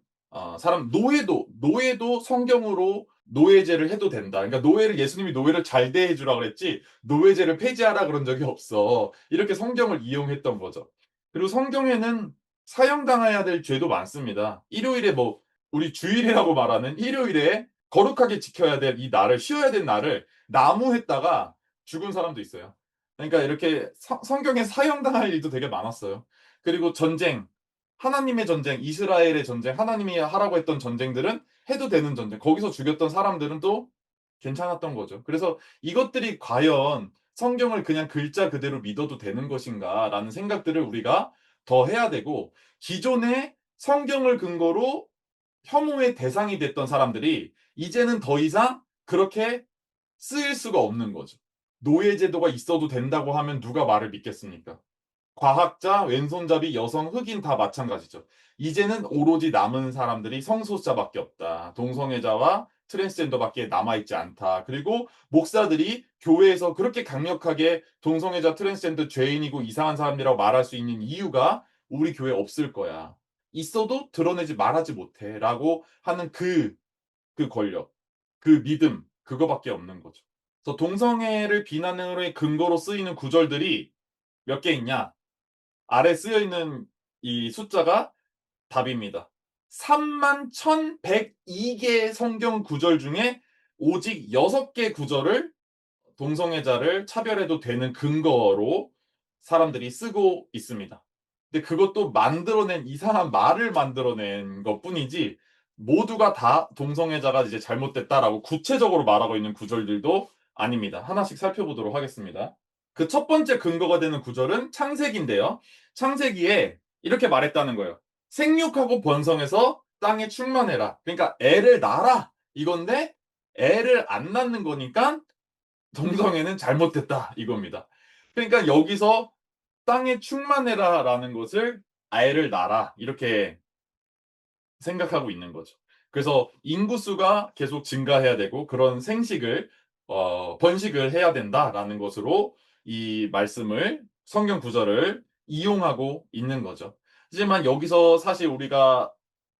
사람 노예도 성경으로 노예제를 해도 된다. 그러니까 노예를 예수님이 노예를 잘 대해 주라 그랬지 노예제를 폐지하라 그런 적이 없어. 이렇게 성경을 이용했던 거죠. 그리고 성경에는 사형당해야 될 죄도 많습니다. 일요일에 뭐 우리 주일이라고 말하는 일요일에 거룩하게 지켜야 될 이 날을 쉬어야 될 날을 나무했다가 죽은 사람도 있어요. 그러니까 이렇게 성경에 사형당할 일도 되게 많았어요. 그리고 전쟁, 하나님의 전쟁, 이스라엘의 전쟁, 하나님이 하라고 했던 전쟁들은 해도 되는 전쟁. 거기서 죽였던 사람들은 또 괜찮았던 거죠. 그래서 이것들이 과연 성경을 그냥 글자 그대로 믿어도 되는 것인가라는 생각들을 우리가 더 해야 되고 기존의 성경을 근거로 혐오의 대상이 됐던 사람들이 이제는 더 이상 그렇게 쓰일 수가 없는 거죠. 노예제도가 있어도 된다고 하면 누가 말을 믿겠습니까? 과학자, 왼손잡이, 여성, 흑인 다 마찬가지죠. 이제는 오로지 남은 사람들이 성소수자밖에 없다. 동성애자와 트랜스젠더밖에 남아있지 않다. 그리고 목사들이 교회에서 그렇게 강력하게 동성애자, 트랜스젠더 죄인이고 이상한 사람이라고 말할 수 있는 이유가 우리 교회에 없을 거야. 있어도 드러내지 말하지 못해. 라고 하는 그 권력, 그 믿음, 그거밖에 없는 거죠. 그래서 동성애를 비난의 근거로 쓰이는 구절들이 몇 개 있냐? 아래 쓰여 있는 이 숫자가 답입니다. 31,102개의 성경 구절 중에 오직 6개 구절을 동성애자를 차별해도 되는 근거로 사람들이 쓰고 있습니다. 근데 그것도 만들어낸 이상한 말을 만들어낸 것 뿐이지 모두가 다 동성애자가 이제 잘못됐다라고 구체적으로 말하고 있는 구절들도 아닙니다. 하나씩 살펴보도록 하겠습니다. 그 첫 번째 근거가 되는 구절은 창세기인데요. 창세기에 이렇게 말했다는 거예요. 생육하고 번성해서 땅에 충만해라. 그러니까 애를 낳아라. 이건데 애를 안 낳는 거니까 동성애는 잘못됐다 이겁니다. 그러니까 여기서 땅에 충만해라라는 것을 아이를 낳아라 이렇게 생각하고 있는 거죠. 그래서 인구수가 계속 증가해야 되고 그런 생식을 번식을 해야 된다라는 것으로 이 말씀을 성경 구절을 이용하고 있는 거죠. 하지만 여기서 사실 우리가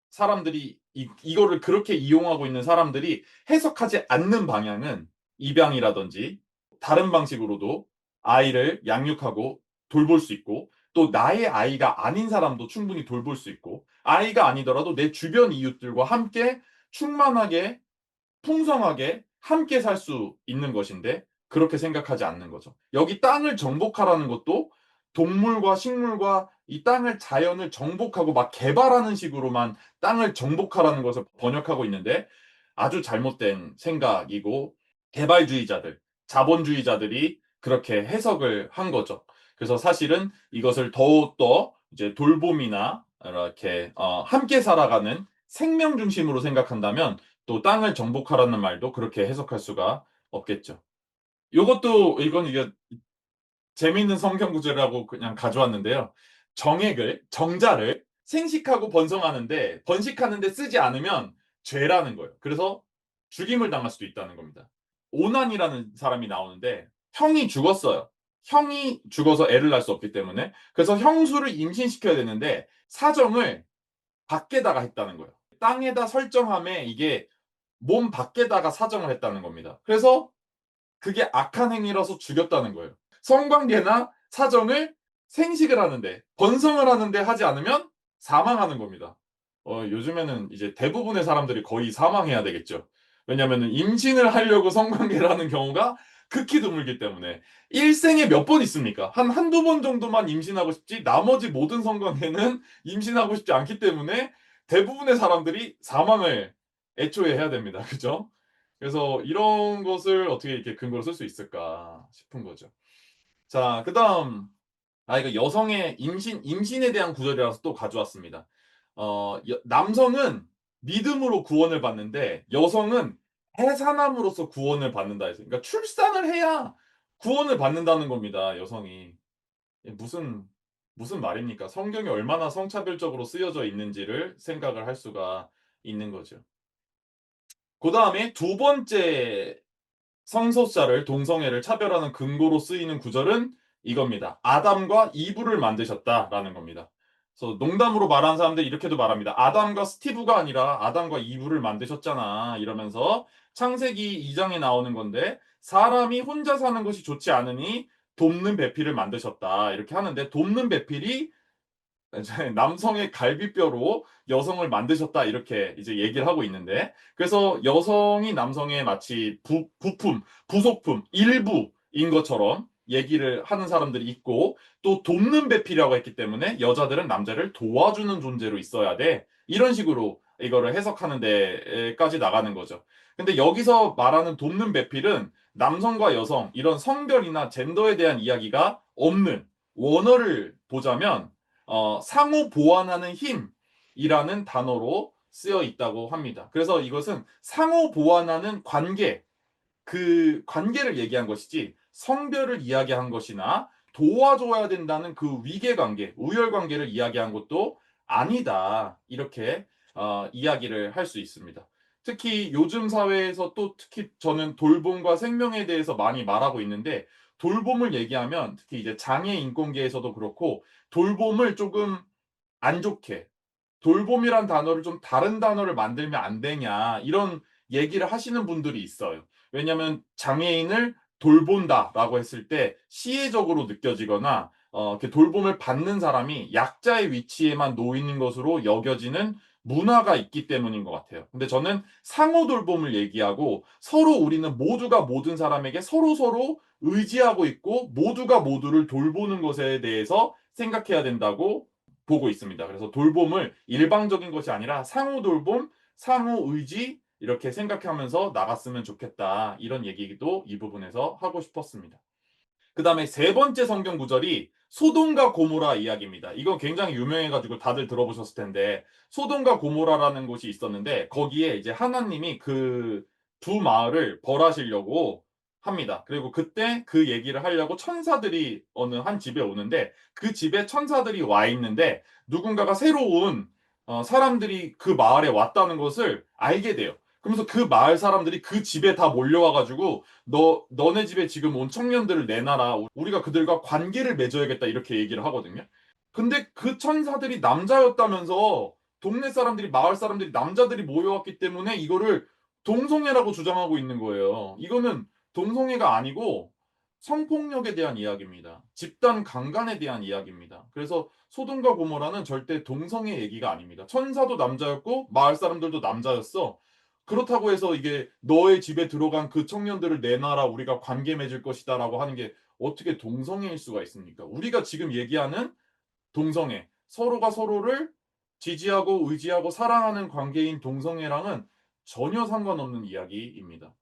사람들이 이거를 그렇게 이용하고 있는 사람들이 해석하지 않는 방향은 입양이라든지 다른 방식으로도 아이를 양육하고 돌볼 수 있고 또 나의 아이가 아닌 사람도 충분히 돌볼 수 있고 아이가 아니더라도 내 주변 이웃들과 함께 충만하게 풍성하게 함께 살 수 있는 것인데 그렇게 생각하지 않는 거죠. 여기 땅을 정복하라는 것도 동물과 식물과 이 땅을 자연을 정복하고 막 개발하는 식으로만 땅을 정복하라는 것을 번역하고 있는데 아주 잘못된 생각이고 개발주의자들, 자본주의자들이 그렇게 해석을 한 거죠. 그래서 사실은 이것을 더욱더 이제 돌봄이나 이렇게 함께 살아가는 생명 중심으로 생각한다면 또 땅을 정복하라는 말도 그렇게 해석할 수가 없겠죠. 요것도 이건 이게 재미있는 성경 구절이라고 그냥 가져왔는데요. 정자를 생식하고 번성하는데 번식하는데 쓰지 않으면 죄라는 거예요. 그래서 죽임을 당할 수도 있다는 겁니다. 오난이라는 사람이 나오는데 형이 죽었어요. 형이 죽어서 애를 낳을 수 없기 때문에 그래서 형수를 임신시켜야 되는데 사정을 밖에다가 했다는 거예요. 땅에다 설정함에 이게 몸 밖에다가 사정을 했다는 겁니다. 그래서 그게 악한 행위라서 죽였다는 거예요. 성관계나 사정을 생식을 하는데 번성을 하는데 하지 않으면 사망하는 겁니다. 요즘에는 이제 대부분의 사람들이 거의 사망해야 되겠죠. 왜냐하면 임신을 하려고 성관계를 하는 경우가 극히 드물기 때문에 일생에 몇 번 있습니까? 한두 번 정도만 임신하고 싶지 나머지 모든 성관계는 임신하고 싶지 않기 때문에 대부분의 사람들이 사망을 애초에 해야 됩니다. 그죠? 그래서 이런 것을 어떻게 이렇게 근거로 쓸 수 있을까 싶은 거죠. 자, 그다음 이거 여성의 임신에 대한 구절이라서 또 가져왔습니다. 남성은 믿음으로 구원을 받는데 여성은 해산함으로써 구원을 받는다 해서 그러니까 출산을 해야 구원을 받는다는 겁니다. 여성이. 무슨 말입니까? 성경이 얼마나 성차별적으로 쓰여져 있는지를 생각을 할 수가 있는 거죠. 그다음에 두 번째 성소수자를 동성애를 차별하는 근거로 쓰이는 구절은 이겁니다. 아담과 이브를 만드셨다라는 겁니다. 그래서 농담으로 말하는 사람들 이렇게도 말합니다. 아담과 스티브가 아니라 아담과 이브를 만드셨잖아. 이러면서 창세기 2장에 나오는 건데 사람이 혼자 사는 것이 좋지 않으니 돕는 배필을 만드셨다. 이렇게 하는데 돕는 배필이 이제 남성의 갈비뼈로 여성을 만드셨다 이렇게 이제 얘기를 하고 있는데 그래서 여성이 남성의 마치 부품, 부속품, 일부인 것처럼 얘기를 하는 사람들이 있고 또 돕는 배필이라고 했기 때문에 여자들은 남자를 도와주는 존재로 있어야 돼. 이런 식으로 이거를 해석하는 데까지 나가는 거죠. 근데 여기서 말하는 돕는 배필은 남성과 여성 이런 성별이나 젠더에 대한 이야기가 없는 원어를 보자면 상호 보완하는 힘이라는 단어로 쓰여 있다고 합니다. 그래서 이것은 상호 보완하는 관계, 그 관계를 얘기한 것이지 성별을 이야기한 것이나 도와줘야 된다는 그 위계관계, 우열관계를 이야기한 것도 아니다. 이렇게 이야기를 할 수 있습니다. 특히 요즘 사회에서 또 특히 저는 돌봄과 생명에 대해서 많이 말하고 있는데 돌봄을 얘기하면 특히 이제 장애 인권계에서도 그렇고 돌봄을 조금 안 좋게 돌봄이란 단어를 좀 다른 단어를 만들면 안 되냐 이런 얘기를 하시는 분들이 있어요. 왜냐하면 장애인을 돌본다라고 했을 때 시혜적으로 느껴지거나 이렇게 돌봄을 받는 사람이 약자의 위치에만 놓이는 것으로 여겨지는 문화가 있기 때문인 것 같아요. 근데 저는 상호 돌봄을 얘기하고 서로 우리는 모두가 모든 사람에게 서로서로 의지하고 있고 모두가 모두를 돌보는 것에 대해서 생각해야 된다고 보고 있습니다. 그래서 돌봄을 일방적인 것이 아니라 상호 돌봄, 상호 의지 이렇게 생각하면서 나갔으면 좋겠다. 이런 얘기도 이 부분에서 하고 싶었습니다. 그다음에 세 번째 성경 구절이 소돔과 고모라 이야기입니다. 이거 굉장히 유명해 가지고 다들 들어보셨을 텐데 소돔과 고모라라는 곳이 있었는데 거기에 이제 하나님이 그 두 마을을 벌하시려고 합니다. 그리고 그때 그 얘기를 하려고 천사들이 어느 한 집에 오는데 그 집에 천사들이 와 있는데 누군가가 새로운 사람들이 그 마을에 왔다는 것을 알게 돼요. 그러면서 그 마을 사람들이 그 집에 다 몰려와 가지고 너네 집에 지금 온 청년들을 내놔라. 우리가 그들과 관계를 맺어야겠다. 이렇게 얘기를 하거든요. 근데 그 천사들이 남자였다면서 동네 사람들이, 마을 사람들이, 남자들이 모여왔기 때문에 이거를 동성애라고 주장하고 있는 거예요. 이거는 동성애가 아니고 성폭력에 대한 이야기입니다. 집단 강간에 대한 이야기입니다. 그래서 소돔과 고모라는 절대 동성애 얘기가 아닙니다. 천사도 남자였고 마을 사람들도 남자였어. 그렇다고 해서 이게 너의 집에 들어간 그 청년들을 내놔라 우리가 관계 맺을 것이다라고 하는 게 어떻게 동성애일 수가 있습니까? 우리가 지금 얘기하는 동성애, 서로가 서로를 지지하고 의지하고 사랑하는 관계인 동성애랑은 전혀 상관없는 이야기입니다.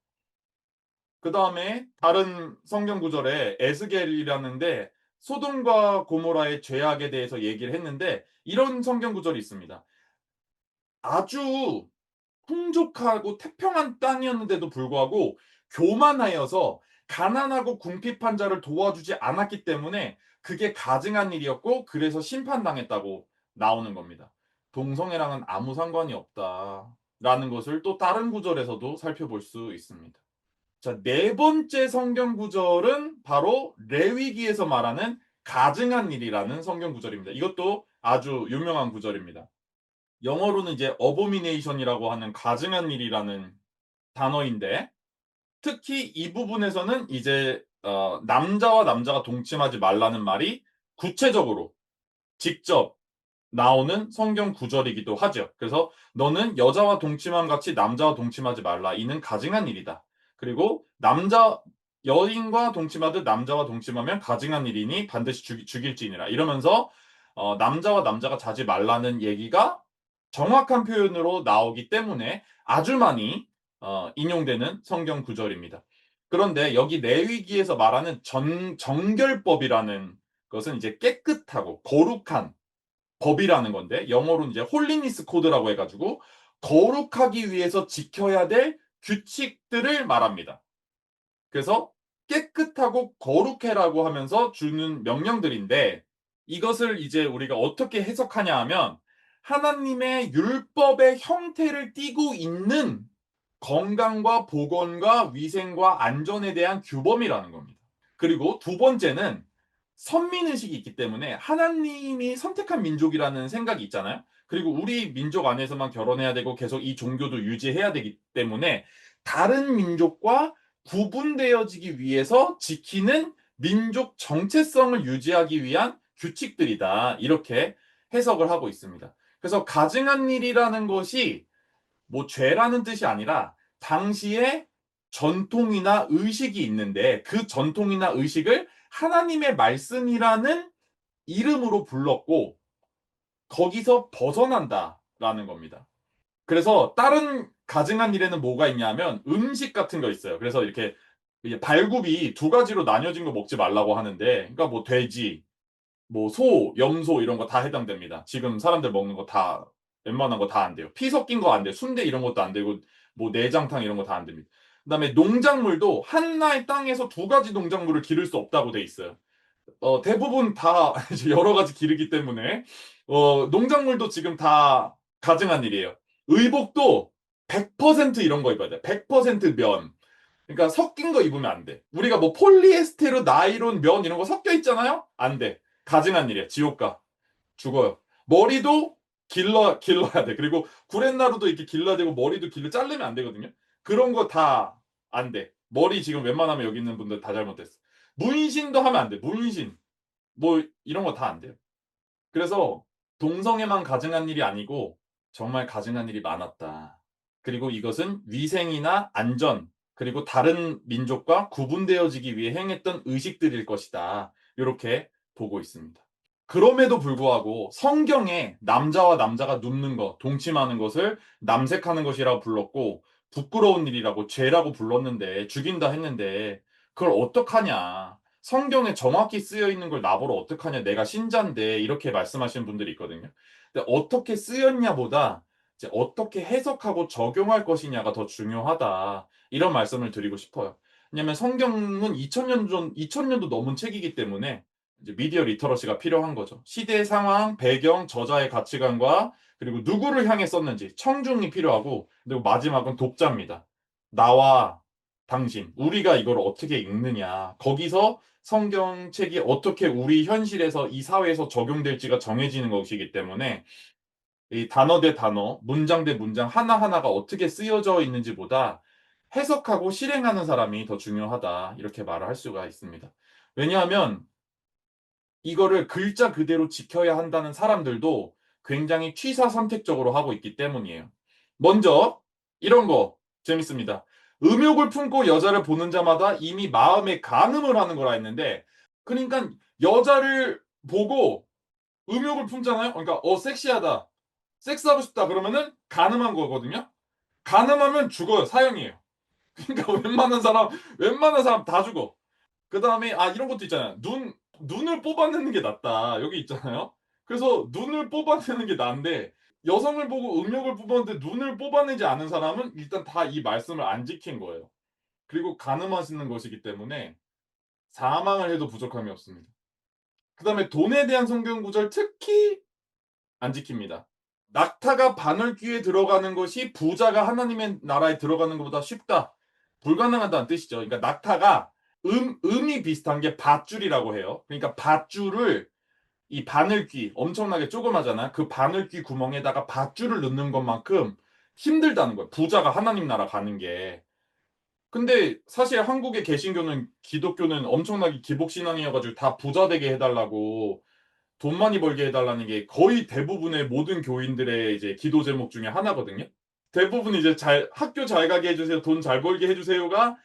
그 다음에 다른 성경 구절에 에스겔이라는데 소돔과 고모라의 죄악에 대해서 얘기를 했는데 이런 성경 구절이 있습니다. 아주 풍족하고 태평한 땅이었는데도 불구하고 교만하여서 가난하고 궁핍한 자를 도와주지 않았기 때문에 그게 가증한 일이었고 그래서 심판당했다고 나오는 겁니다. 동성애랑은 아무 상관이 없다라는 것을 또 다른 구절에서도 살펴볼 수 있습니다. 자, 네 번째 성경 구절은 바로 레위기에서 말하는 가증한 일이라는 성경 구절입니다. 이것도 아주 유명한 구절입니다. 영어로는 이제 abomination이라고 하는 가증한 일이라는 단어인데 특히 이 부분에서는 이제 남자와 남자가 동침하지 말라는 말이 구체적으로 직접 나오는 성경 구절이기도 하죠. 그래서 너는 여자와 동침함 같이 남자와 동침하지 말라. 이는 가증한 일이다. 그리고 남자 여인과 동침하듯 남자와 동침하면 가증한 일이니 반드시 죽일지니라. 이러면서 남자와 남자가 자지 말라는 얘기가 정확한 표현으로 나오기 때문에 아주 많이 인용되는 성경 구절입니다. 그런데 여기 레위기에서 말하는 정결법이라는 것은 이제 깨끗하고 거룩한 법이라는 건데 영어로는 이제 홀리니스 코드라고 해가지고 거룩하기 위해서 지켜야 될 규칙들을 말합니다. 그래서 깨끗하고 거룩해라고 하면서 주는 명령들인데 이것을 이제 우리가 어떻게 해석하냐 하면 하나님의 율법의 형태를 띠고 있는 건강과 보건과 위생과 안전에 대한 규범이라는 겁니다. 그리고 두 번째는 선민의식이 있기 때문에 하나님이 선택한 민족이라는 생각이 있잖아요. 그리고 우리 민족 안에서만 결혼해야 되고 계속 이 종교도 유지해야 되기 때문에 다른 민족과 구분되어지기 위해서 지키는 민족 정체성을 유지하기 위한 규칙들이다. 이렇게 해석을 하고 있습니다. 그래서 가증한 일이라는 것이 뭐 죄라는 뜻이 아니라 당시에 전통이나 의식이 있는데 그 전통이나 의식을 하나님의 말씀이라는 이름으로 불렀고 거기서 벗어난다라는 겁니다. 그래서 다른 가증한 일에는 뭐가 있냐면 음식 같은 거 있어요. 그래서 이렇게 발굽이 두 가지로 나뉘어진 거 먹지 말라고 하는데 그러니까 뭐 돼지, 뭐 소, 염소 이런 거 다 해당됩니다. 지금 사람들 먹는 거 다 웬만한 거 다 안 돼요. 피 섞인 거 안 돼요. 순대 이런 것도 안 되고 뭐 내장탕 이런 거 다 안 됩니다. 그다음에 농작물도 하나의 땅에서 두 가지 농작물을 기를 수 없다고 돼 있어요. 대부분 다 이제 여러 가지 기르기 때문에 농작물도 지금 다 가증한 일이에요. 의복도 100% 이런 거 입어야 돼. 100% 면. 그러니까 섞인 거 입으면 안 돼. 우리가 뭐 폴리에스테르, 나이론, 면 이런 거 섞여 있잖아요? 안 돼. 가증한 일이야. 지옥 가. 죽어요. 머리도 길러야 돼. 그리고 구렛나루도 이렇게 길러야 되고 머리도 자르면 안 되거든요. 그런 거 다 안 돼. 머리 지금 웬만하면 여기 있는 분들 다 잘못됐어. 문신도 하면 안 돼. 문신. 뭐 이런 거 다 안 돼요. 그래서 동성애만 가증한 일이 아니고 정말 가증한 일이 많았다. 그리고 이것은 위생이나 안전, 그리고 다른 민족과 구분되어지기 위해 행했던 의식들일 것이다. 이렇게 보고 있습니다. 그럼에도 불구하고 성경에 남자와 남자가 눕는 것, 동침하는 것을 남색하는 것이라고 불렀고 부끄러운 일이라고 죄라고 불렀는데 죽인다 했는데 그걸 어떡하냐. 성경에 정확히 쓰여 있는 걸 나보러 어떡하냐. 내가 신자인데 이렇게 말씀하시는 분들이 있거든요. 근데 어떻게 쓰였냐보다 이제 어떻게 해석하고 적용할 것이냐가 더 중요하다. 이런 말씀을 드리고 싶어요. 왜냐면 성경은 2000년도 넘은 책이기 때문에 이제 미디어 리터러시가 필요한 거죠. 시대 상황, 배경, 저자의 가치관과 그리고 누구를 향해 썼는지 청중이 필요하고 그리고 마지막은 독자입니다. 나와 당신, 우리가 이걸 어떻게 읽느냐. 거기서 성경책이 어떻게 우리 현실에서 이 사회에서 적용될지가 정해지는 것이기 때문에 이 단어 대 단어, 문장 대 문장 하나하나가 어떻게 쓰여져 있는지보다 해석하고 실행하는 사람이 더 중요하다. 이렇게 말을 할 수가 있습니다. 왜냐하면 이거를 글자 그대로 지켜야 한다는 사람들도 굉장히 취사선택적으로 하고 있기 때문이에요. 먼저 이런 거 재밌습니다. 음욕을 품고 여자를 보는 자마다 이미 마음에 간음을 하는 거라 했는데 그러니까 여자를 보고 음욕을 품잖아요. 그러니까 섹시하다. 섹스하고 싶다 그러면은 간음한 거거든요. 간음하면 죽어요. 사형이에요. 그러니까 웬만한 사람 다 죽어. 그 다음에 이런 것도 있잖아요. 눈을 뽑아내는 게 낫다. 여기 있잖아요. 그래서 눈을 뽑아내는 게 나은데 여성을 보고 음욕을 뽑았는데 눈을 뽑아내지 않은 사람은 일단 다 이 말씀을 안 지킨 거예요. 그리고 간음하시는 것이기 때문에 사망을 해도 부족함이 없습니다. 그 다음에 돈에 대한 성경 구절 특히 안 지킵니다. 낙타가 바늘귀에 들어가는 것이 부자가 하나님의 나라에 들어가는 것보다 쉽다. 불가능하다는 뜻이죠. 그러니까 낙타가 음이 비슷한 게 밧줄이라고 해요. 그러니까 밧줄을 이 바늘귀 엄청나게 조그마잖아. 그 바늘귀 구멍에다가 밧줄을 넣는 것만큼 힘들다는 거예요. 부자가 하나님 나라 가는 게. 근데 사실 한국의 개신교는 기독교는 엄청나게 기복신앙이어가지고 다 부자 되게 해달라고 돈 많이 벌게 해달라는 게 거의 대부분의 모든 교인들의 이제 기도 제목 중에 하나거든요. 대부분 이제 학교 잘 가게 해주세요, 돈 잘 벌게 해주세요가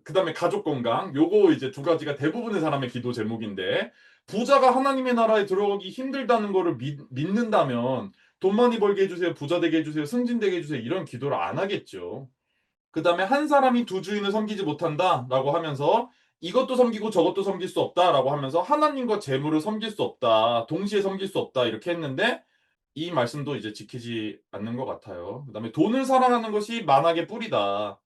그다음에 가족 건강, 요거 이제 두 가지가 대부분의 사람의 기도 제목인데, 부자가 하나님의 나라에 들어가기 힘들다는 거를 믿는다면, 돈 많이 벌게 해주세요, 부자 되게 해주세요, 승진 되게 해주세요, 이런 기도를 안 하겠죠. 그 다음에 한 사람이 두 주인을 섬기지 못한다라고 하면서 이것도 섬기고 저것도 섬길 수 없다라고 하면서 하나님과 재물을 섬길 수 없다. 동시에 섬길 수 없다. 이렇게 했는데 이 말씀도 이제 지키지 않는 것 같아요. 그다음에 돈을 사랑하는 것이 만악의 뿌리다.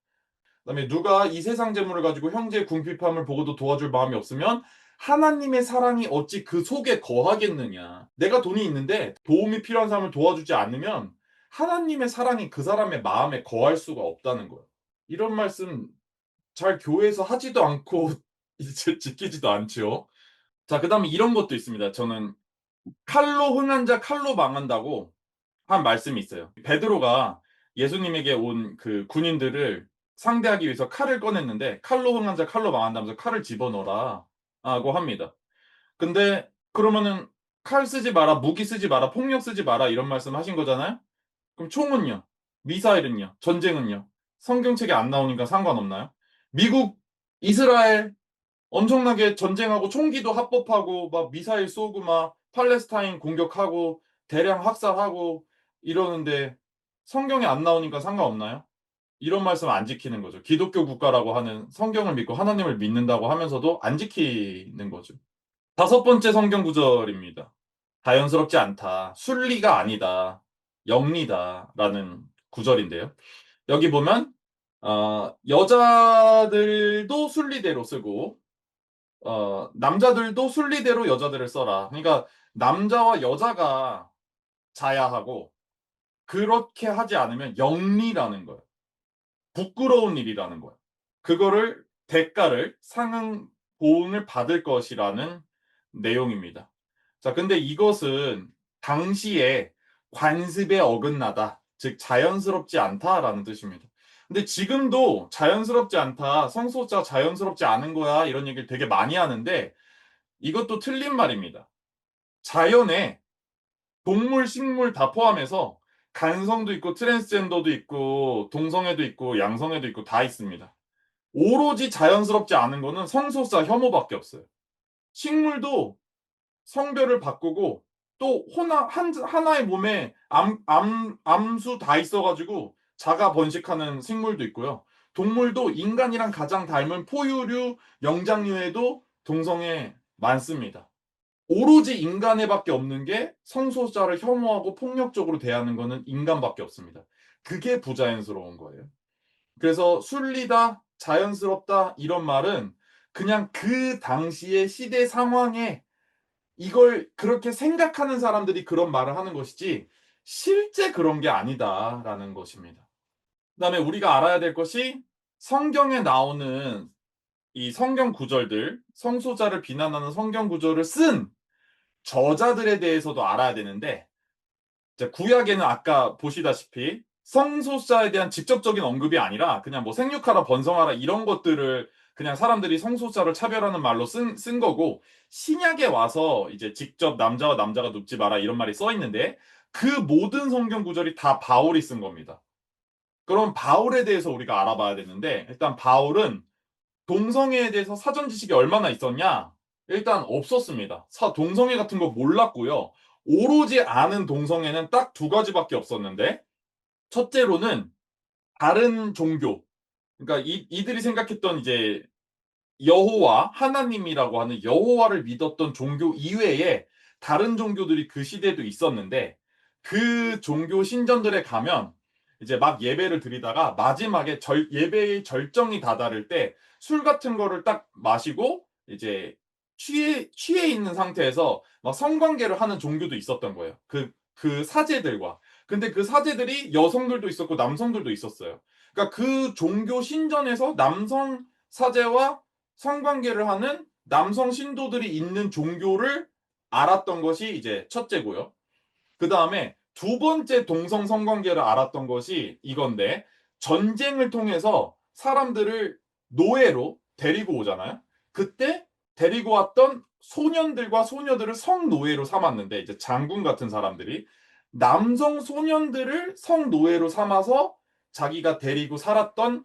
그다음에 누가 이 세상 재물을 가지고 형제의 궁핍함을 보고도 도와줄 마음이 없으면 하나님의 사랑이 어찌 그 속에 거하겠느냐. 내가 돈이 있는데 도움이 필요한 사람을 도와주지 않으면 하나님의 사랑이 그 사람의 마음에 거할 수가 없다는 거예요. 이런 말씀 잘 교회에서 하지도 않고 이제 지키지도 않죠. 자, 그다음에 이런 것도 있습니다. 저는 칼로 흥한 자 칼로 망한다고 한 말씀이 있어요. 베드로가 예수님에게 온 그 군인들을 상대하기 위해서 칼을 꺼냈는데 칼로 흥한 자 칼로 망한다면서 칼을 집어넣어라 라고 합니다. 근데 그러면은 칼 쓰지 마라, 무기 쓰지 마라, 폭력 쓰지 마라 이런 말씀 하신 거잖아요. 그럼 총은요? 미사일은요? 전쟁은요? 성경책에 안 나오니까 상관없나요? 미국, 이스라엘 엄청나게 전쟁하고 총기도 합법하고 막 미사일 쏘고 막 팔레스타인 공격하고 대량 학살하고 이러는데 성경에 안 나오니까 상관없나요? 이런 말씀 안 지키는 거죠. 기독교 국가라고 하는 성경을 믿고 하나님을 믿는다고 하면서도 안 지키는 거죠. 다섯 번째 성경 구절입니다. 자연스럽지 않다. 순리가 아니다. 영리다. 라는 구절인데요. 여기 보면 여자들도 순리대로 쓰고 남자들도 순리대로 여자들을 써라. 그러니까 남자와 여자가 자야 하고 그렇게 하지 않으면 영리라는 거예요. 부끄러운 일이라는 거예요. 그거를 대가를 상응 보응을 받을 것이라는 내용입니다. 자, 근데 이것은 당시에 관습에 어긋나다, 즉 자연스럽지 않다라는 뜻입니다. 근데 지금도 자연스럽지 않다, 성소수자 자연스럽지 않은 거야 이런 얘기를 되게 많이 하는데 이것도 틀린 말입니다. 자연에 동물, 식물 다 포함해서 간성도 있고 트랜스젠더도 있고 동성애도 있고 양성애도 있고 다 있습니다. 오로지 자연스럽지 않은 거는 성소수자 혐오밖에 없어요. 식물도 성별을 바꾸고 또 하나의 몸에 암수 다 있어가지고 자가 번식하는 식물도 있고요. 동물도 인간이랑 가장 닮은 포유류, 영장류에도 동성애 많습니다. 오로지 인간에밖에 없는 게 성소수자를 혐오하고 폭력적으로 대하는 거는 인간밖에 없습니다. 그게 부자연스러운 거예요. 그래서 순리다, 자연스럽다 이런 말은 그냥 그 당시의 시대 상황에 이걸 그렇게 생각하는 사람들이 그런 말을 하는 것이지 실제 그런 게 아니다라는 것입니다. 그다음에 우리가 알아야 될 것이 성경에 나오는 이 성경 구절들, 성소자를 비난하는 성경 구절을 쓴 저자들에 대해서도 알아야 되는데 구약에는 아까 보시다시피 성소수자에 대한 직접적인 언급이 아니라 그냥 뭐 생육하라 번성하라 이런 것들을 그냥 사람들이 성소수자를 차별하는 말로 쓴 거고 신약에 와서 이제 직접 남자와 남자가 눕지 마라 이런 말이 써 있는데 그 모든 성경 구절이 다 바울이 쓴 겁니다. 그럼 바울에 대해서 우리가 알아봐야 되는데 일단 바울은 동성애에 대해서 사전 지식이 얼마나 있었냐? 일단 없었습니다. 동성애 같은 거 몰랐고요. 오로지 아는 동성애는 딱 두 가지밖에 없었는데, 첫째로는 다른 종교. 그러니까 이들이 생각했던 이제 여호와, 하나님이라고 하는 여호와를 믿었던 종교 이외에 다른 종교들이 그 시대에도 있었는데, 그 종교 신전들에 가면 이제 막 예배를 드리다가 마지막에 예배의 절정이 다다를 때 술 같은 거를 딱 마시고 이제 취해 있는 상태에서 막 성관계를 하는 종교도 있었던 거예요. 그 사제들과. 근데 그 사제들이 여성들도 있었고 남성들도 있었어요. 그러니까 그 종교 신전에서 남성 사제와 성관계를 하는 남성 신도들이 있는 종교를 알았던 것이 이제 첫째고요. 그 다음에 두 번째 동성 성관계를 알았던 것이 이건데 전쟁을 통해서 사람들을 노예로 데리고 오잖아요. 그때 데리고 왔던 소년들과 소녀들을 성노예로 삼았는데 이제 장군 같은 사람들이 남성 소년들을 성노예로 삼아서 자기가 데리고 살았던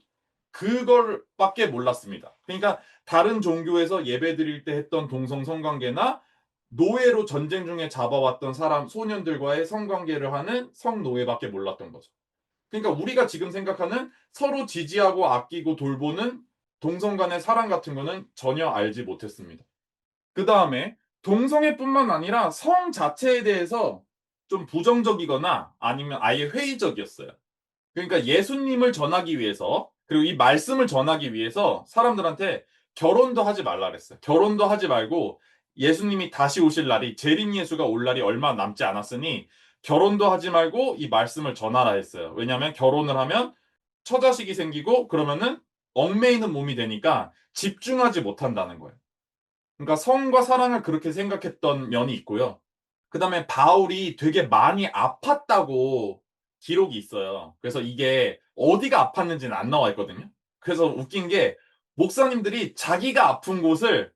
그걸밖에 몰랐습니다. 그러니까 다른 종교에서 예배 드릴 때 했던 동성 성관계나 노예로 전쟁 중에 잡아왔던 사람 소년들과의 성관계를 하는 성노예밖에 몰랐던 거죠. 그러니까 우리가 지금 생각하는 서로 지지하고 아끼고 돌보는 동성 간의 사랑 같은 거는 전혀 알지 못했습니다. 그 다음에 동성애뿐만 아니라 성 자체에 대해서 좀 부정적이거나 아니면 아예 회의적이었어요. 그러니까 예수님을 전하기 위해서 그리고 이 말씀을 전하기 위해서 사람들한테 결혼도 하지 말라 그랬어요. 결혼도 하지 말고 예수님이 다시 오실 날이 재림 예수가 올 날이 얼마 남지 않았으니 결혼도 하지 말고 이 말씀을 전하라 했어요. 왜냐하면 결혼을 하면 처자식이 생기고 그러면은 얽매이는 몸이 되니까 집중하지 못한다는 거예요. 그러니까 성과 사랑을 그렇게 생각했던 면이 있고요. 그다음에 바울이 되게 많이 아팠다고 기록이 있어요. 그래서 이게 어디가 아팠는지는 안 나와 있거든요. 그래서 웃긴 게 목사님들이 자기가 아픈 곳을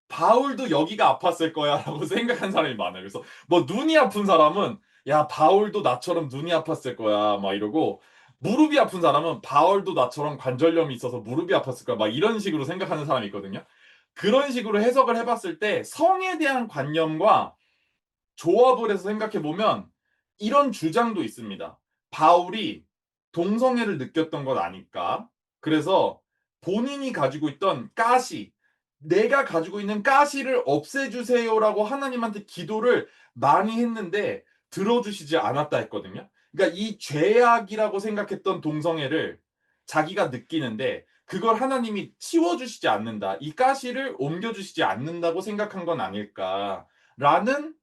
바울도 여기가 아팠을 거야라고 생각한 사람이 많아요. 그래서 뭐 눈이 아픈 사람은 야 바울도 나처럼 눈이 아팠을 거야 막 이러고 무릎이 아픈 사람은 바울도 나처럼 관절염이 있어서 무릎이 아팠을 거야 막 이런 식으로 생각하는 사람이 있거든요. 그런 식으로 해석을 해봤을 때 성에 대한 관념과 조합을 해서 생각해 보면 이런 주장도 있습니다. 바울이 동성애를 느꼈던 것 아닐까? 그래서 본인이 가지고 있던 가시, 내가 가지고 있는 가시를 없애주세요라고 하나님한테 기도를 많이 했는데 들어주시지 않았다 했거든요. 그러니까 이 죄악이라고 생각했던 동성애를 자기가 느끼는데 그걸 하나님이 치워주시지 않는다. 이 가시를 옮겨주시지 않는다고 생각한 건 아닐까라는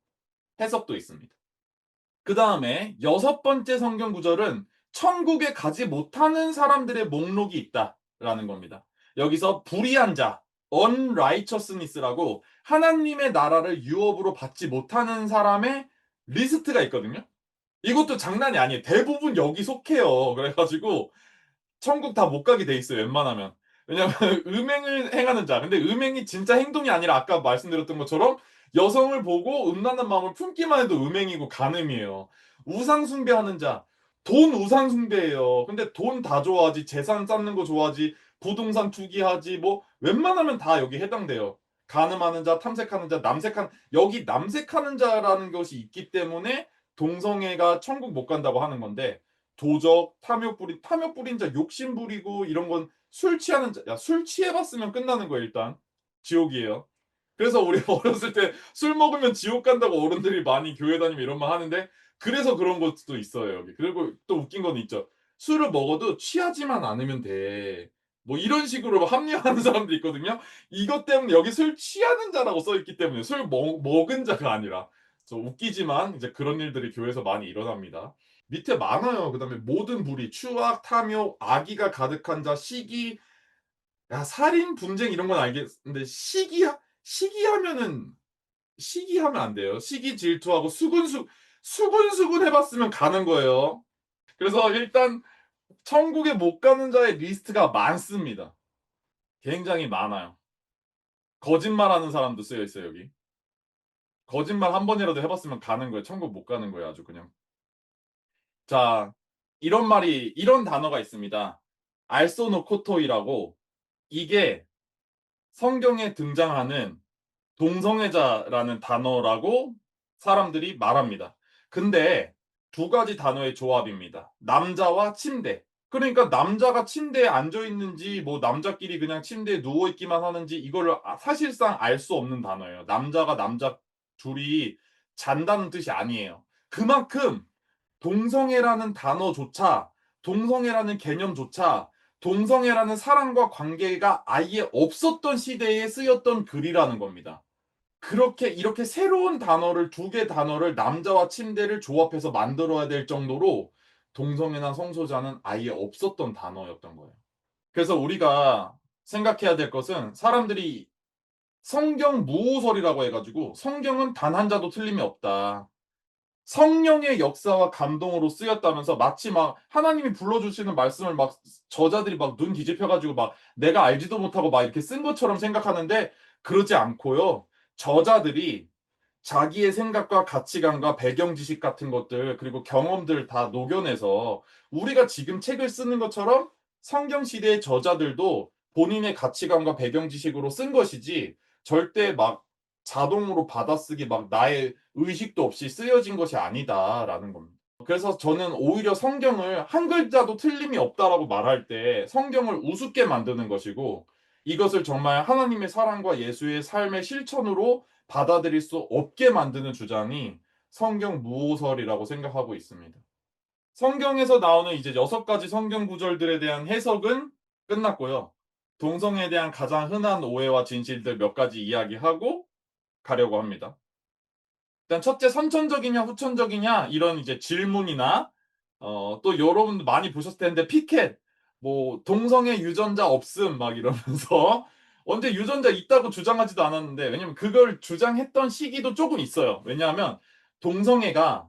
해석도 있습니다. 그 다음에 여섯 번째 성경 구절은 천국에 가지 못하는 사람들의 목록이 있다라는 겁니다. 여기서 불의한 자, unrighteousness라고 하나님의 나라를 유업으로 받지 못하는 사람의 리스트가 있거든요. 이것도 장난이 아니에요. 대부분 여기 속해요. 그래가지고 천국 다 못 가게 돼 있어요. 웬만하면. 왜냐면 음행을 행하는 자. 근데 음행이 진짜 행동이 아니라 아까 말씀드렸던 것처럼 여성을 보고 음란한 마음을 품기만 해도 음행이고 간음이에요. 우상 숭배하는 자. 돈 우상 숭배예요. 근데 돈 다 좋아하지. 재산 쌓는 거 좋아하지. 부동산 투기하지. 뭐 웬만하면 다 여기 해당돼요. 간음하는 자, 탐색하는 자, 남색한 여기 남색하는 자라는 것이 있기 때문에 동성애가 천국 못 간다고 하는 건데 도적, 탐욕 부린 자, 욕심 부리고 이런 건 술 취하는 자, 야, 술 취해봤으면 끝나는 거야, 일단. 지옥이에요. 그래서 우리 어렸을 때 술 먹으면 지옥 간다고 어른들이 많이 교회 다니면 이런 말 하는데, 그래서 그런 것도 있어요, 여기. 그리고 또 웃긴 건 있죠. 술을 먹어도 취하지만 않으면 돼. 뭐 이런 식으로 합리화하는 사람도 있거든요. 이것 때문에 여기 술 취하는 자라고 써 있기 때문에 술 먹은 자가 아니라. 웃기지만 이제 그런 일들이 교회에서 많이 일어납니다. 밑에 많아요. 그다음에 모든 불의, 추악, 탐욕, 악의가 가득한 자, 시기, 야, 살인, 분쟁 이런 건 알겠는데 시기하면은 시기하면 안 돼요. 시기 질투하고 수군수군 해봤으면 가는 거예요. 그래서 일단 천국에 못 가는 자의 리스트가 많습니다. 굉장히 많아요. 거짓말하는 사람도 쓰여 있어요, 여기. 거짓말 한 번이라도 해봤으면 가는 거예요. 천국 못 가는 거예요, 아주 그냥. 자, 이런 단어가 있습니다. 알소노코토이라고. 이게 성경에 등장하는 동성애자라는 단어라고 사람들이 말합니다. 근데 두 가지 단어의 조합입니다. 남자와 침대. 그러니까 남자가 침대에 앉아 있는지 뭐 남자끼리 그냥 침대에 누워 있기만 하는지 이거를 사실상 알 수 없는 단어예요. 남자가 남자 둘이 잔다는 뜻이 아니에요. 그만큼 동성애라는 단어조차, 동성애라는 개념조차, 동성애라는 사랑과 관계가 아예 없었던 시대에 쓰였던 글이라는 겁니다. 그렇게 이렇게 새로운 단어를 두 개 단어를 남자와 침대를 조합해서 만들어야 될 정도로 동성애나 성소자는 아예 없었던 단어였던 거예요. 그래서 우리가 생각해야 될 것은 사람들이 성경 무호설이라고 해가지고 성경은 단 한 자도 틀림이 없다. 성령의 역사와 감동으로 쓰였다면서 마치 막 하나님이 불러주시는 말씀을 막 저자들이 막 눈 뒤집혀가지고 막 내가 알지도 못하고 막 이렇게 쓴 것처럼 생각하는데 그러지 않고요. 저자들이 자기의 생각과 가치관과 배경 지식 같은 것들 그리고 경험들 다 녹여내서 우리가 지금 책을 쓰는 것처럼 성경 시대의 저자들도 본인의 가치관과 배경 지식으로 쓴 것이지 절대 막 자동으로 받아쓰기 막 나의 의식도 없이 쓰여진 것이 아니다라는 겁니다. 그래서 저는 오히려 성경을 한 글자도 틀림이 없다라고 말할 때 성경을 우습게 만드는 것이고 이것을 정말 하나님의 사랑과 예수의 삶의 실천으로 받아들일 수 없게 만드는 주장이 성경 무호설이라고 생각하고 있습니다. 성경에서 나오는 이제 여섯 가지 성경 구절들에 대한 해석은 끝났고요. 동성애에 대한 가장 흔한 오해와 진실들 몇 가지 이야기하고 가려고 합니다. 일단 첫째 선천적이냐 후천적이냐 이런 이제 질문이나 또 여러분도 많이 보셨을 텐데 피켓 뭐 동성애 유전자 없음 막 이러면서 언제 유전자 있다고 주장하지도 않았는데 왜냐면 그걸 주장했던 시기도 조금 있어요. 왜냐하면 동성애가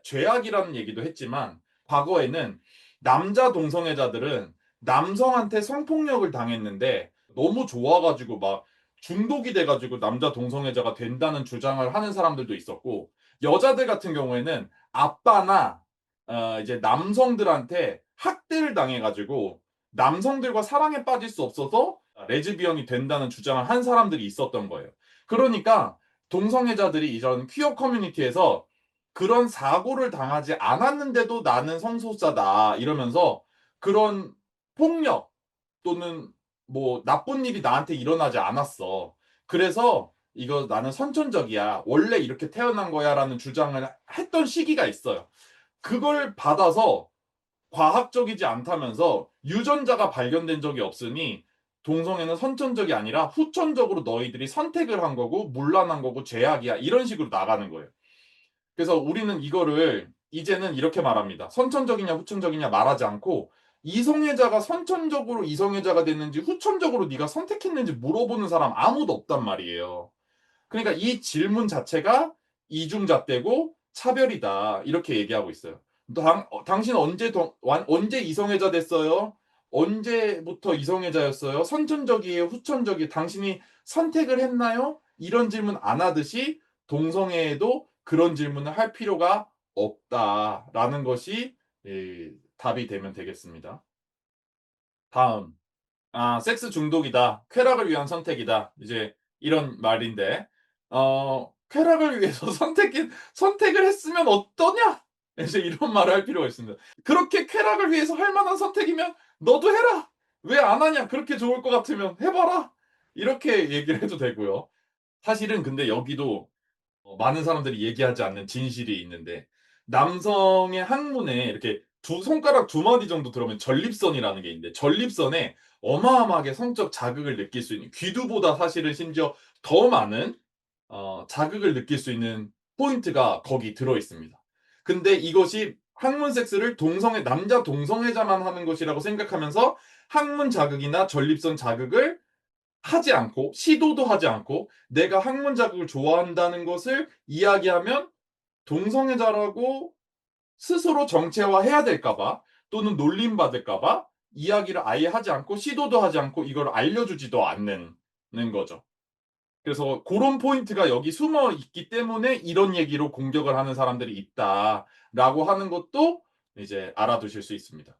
죄악이라는 얘기도 했지만 과거에는 남자 동성애자들은 남성한테 성폭력을 당했는데 너무 좋아가지고 막 중독이 돼가지고 남자 동성애자가 된다는 주장을 하는 사람들도 있었고 여자들 같은 경우에는 아빠나 이제 남성들한테 학대를 당해가지고 남성들과 사랑에 빠질 수 없어서 레즈비언이 된다는 주장을 한 사람들이 있었던 거예요. 그러니까 동성애자들이 이런 퀴어 커뮤니티에서 그런 사고를 당하지 않았는데도 나는 성소수자다 이러면서 그런 폭력 또는 뭐 나쁜 일이 나한테 일어나지 않았어. 그래서 이거 나는 선천적이야. 원래 이렇게 태어난 거야라는 주장을 했던 시기가 있어요. 그걸 받아서 과학적이지 않다면서 유전자가 발견된 적이 없으니 동성애는 선천적이 아니라 후천적으로 너희들이 선택을 한 거고 문란한 거고 죄악이야. 이런 식으로 나가는 거예요. 그래서 우리는 이거를 이제는 이렇게 말합니다. 선천적이냐 후천적이냐 말하지 않고 이성애자가 선천적으로 이성애자가 됐는지 후천적으로 네가 선택했는지 물어보는 사람 아무도 없단 말이에요. 그러니까 이 질문 자체가 이중잣대고 차별이다. 이렇게 얘기하고 있어요. 당신 언제 이성애자 됐어요? 언제부터 이성애자였어요? 선천적이에요? 후천적이에요? 당신이 선택을 했나요? 이런 질문 안 하듯이 동성애에도 그런 질문을 할 필요가 없다라는 것이 답이 되면 되겠습니다. 다음. 섹스 중독이다. 쾌락을 위한 선택이다. 이제 이런 말인데, 쾌락을 위해서 선택을 했으면 어떠냐? 이제 이런 말을 할 필요가 있습니다. 그렇게 쾌락을 위해서 할 만한 선택이면 너도 해라! 왜 안 하냐? 그렇게 좋을 것 같으면 해봐라! 이렇게 얘기를 해도 되고요. 사실은 근데 여기도 많은 사람들이 얘기하지 않는 진실이 있는데, 남성의 항문에 이렇게 두 손가락 두 마디 정도 들어오면 전립선이라는 게 있는데, 전립선에 어마어마하게 성적 자극을 느낄 수 있는, 귀두보다 사실은 심지어 더 많은 자극을 느낄 수 있는 포인트가 거기 들어 있습니다. 근데 이것이 항문 섹스를 남자 동성애자만 하는 것이라고 생각하면서 항문 자극이나 전립선 자극을 하지 않고 시도도 하지 않고 내가 학문 자극을 좋아한다는 것을 이야기하면 동성애자라고 스스로 정체화해야 될까 봐, 또는 놀림받을까 봐 이야기를 아예 하지 않고 시도도 하지 않고 이걸 알려주지도 않는 거죠. 그래서 그런 포인트가 여기 숨어 있기 때문에 이런 얘기로 공격을 하는 사람들이 있다라고 하는 것도 이제 알아두실 수 있습니다.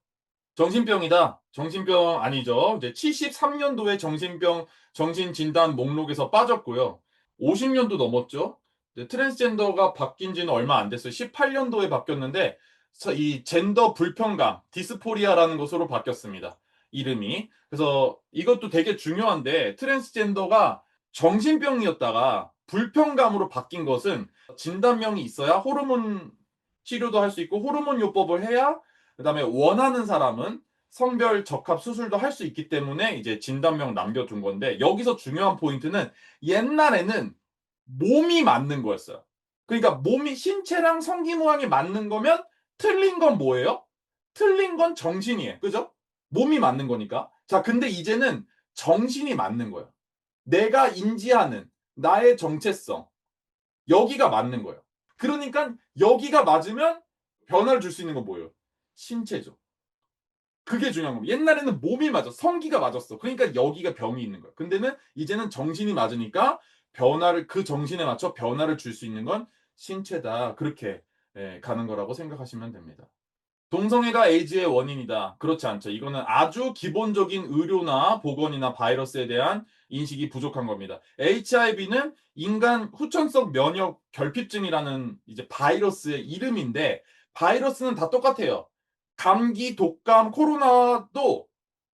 정신병이다. 정신병 아니죠. 이제 73년도에 정신진단 목록에서 빠졌고요. 50년도 넘었죠. 트랜스젠더가 바뀐 지는 얼마 안 됐어요. 18년도에 바뀌었는데 이 젠더 불평감, 디스포리아라는 것으로 바뀌었습니다. 이름이. 그래서 이것도 되게 중요한데, 트랜스젠더가 정신병이었다가 불평감으로 바뀐 것은 진단명이 있어야 호르몬 치료도 할 수 있고 호르몬 요법을 해야, 그다음에 원하는 사람은 성별 적합 수술도 할 수 있기 때문에 이제 진단명 남겨둔 건데, 여기서 중요한 포인트는 옛날에는 몸이 맞는 거였어요. 그러니까 몸이 신체랑 성기모양이 맞는 거면 틀린 건 뭐예요? 틀린 건 정신이에요. 그죠? 몸이 맞는 거니까. 자, 근데 이제는 정신이 맞는 거예요. 내가 인지하는 나의 정체성, 여기가 맞는 거예요. 그러니까 여기가 맞으면 변화를 줄 수 있는 건 뭐예요? 신체죠. 그게 중요한 겁니다. 옛날에는 몸이 맞아, 성기가 맞았어. 그러니까 여기가 병이 있는 거야. 근데는 이제는 정신이 맞으니까 그 정신에 맞춰 변화를 줄 수 있는 건 신체다. 그렇게 가는 거라고 생각하시면 됩니다. 동성애가 에이즈의 원인이다. 그렇지 않죠. 이거는 아주 기본적인 의료나 보건이나 바이러스에 대한 인식이 부족한 겁니다. HIV는 인간 후천성 면역 결핍증이라는 이제 바이러스의 이름인데, 바이러스는 다 똑같아요. 감기, 독감, 코로나도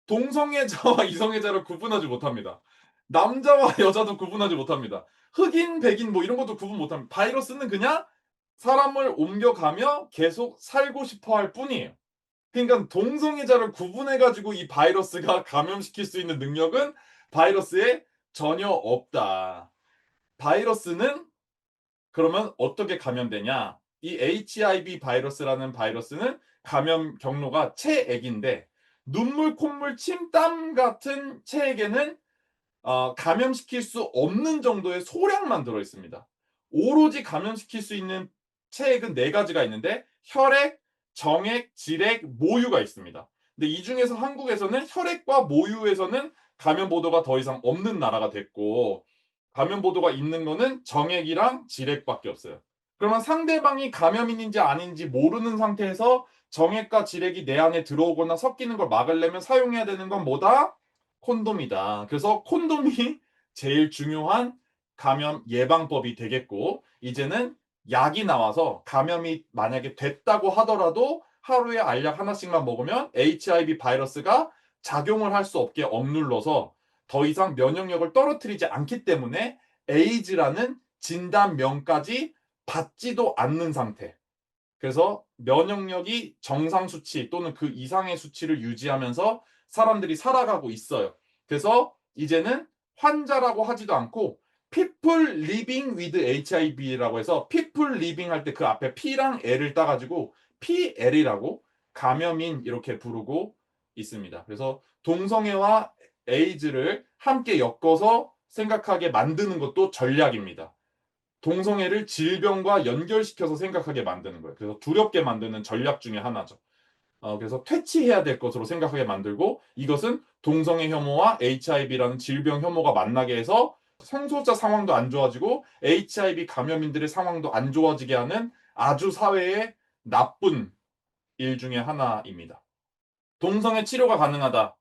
동성애자와 이성애자를 구분하지 못합니다. 남자와 여자도 구분하지 못합니다. 흑인, 백인 뭐 이런 것도 구분 못합니다. 바이러스는 그냥 사람을 옮겨가며 계속 살고 싶어 할 뿐이에요. 그러니까 동성애자를 구분해가지고 이 바이러스가 감염시킬 수 있는 능력은 바이러스에 전혀 없다. 바이러스는 그러면 어떻게 감염되냐? 이 HIV 바이러스라는 바이러스는 감염 경로가 체액인데, 눈물, 콧물, 침, 땀 같은 체액에는 감염시킬 수 없는 정도의 소량만 들어 있습니다. 오로지 감염시킬 수 있는 체액은 네 가지가 있는데, 혈액, 정액, 질액, 모유가 있습니다. 근데 이 중에서 한국에서는 혈액과 모유에서는 감염 보도가 더 이상 없는 나라가 됐고, 감염 보도가 있는 거는 정액이랑 질액밖에 없어요. 그러면 상대방이 감염인지 아닌지 모르는 상태에서 정액과 질액이 내 안에 들어오거나 섞이는 걸 막으려면 사용해야 되는 건 뭐다? 콘돔이다. 그래서 콘돔이 제일 중요한 감염 예방법이 되겠고, 이제는 약이 나와서 감염이 만약에 됐다고 하더라도 하루에 알약 하나씩만 먹으면 HIV 바이러스가 작용을 할 수 없게 억눌러서 더 이상 면역력을 떨어뜨리지 않기 때문에 에이즈라는 진단명까지 받지도 않는 상태. 그래서 면역력이 정상 수치 또는 그 이상의 수치를 유지하면서 사람들이 살아가고 있어요. 그래서 이제는 환자라고 하지도 않고 people living with HIV라고 해서 people living 할 때 그 앞에 P랑 L을 따가지고 PL이라고 감염인 이렇게 부르고 있습니다. 그래서 동성애와 에이즈를 함께 엮어서 생각하게 만드는 것도 전략입니다. 동성애를 질병과 연결시켜서 생각하게 만드는 거예요. 그래서 두렵게 만드는 전략 중에 하나죠. 그래서 퇴치해야 될 것으로 생각하게 만들고 이것은 동성애 혐오와 HIV라는 질병 혐오가 만나게 해서 성소자 상황도 안 좋아지고 HIV 감염인들의 상황도 안 좋아지게 하는 아주 사회의 나쁜 일 중에 하나입니다. 동성애 치료가 가능하다.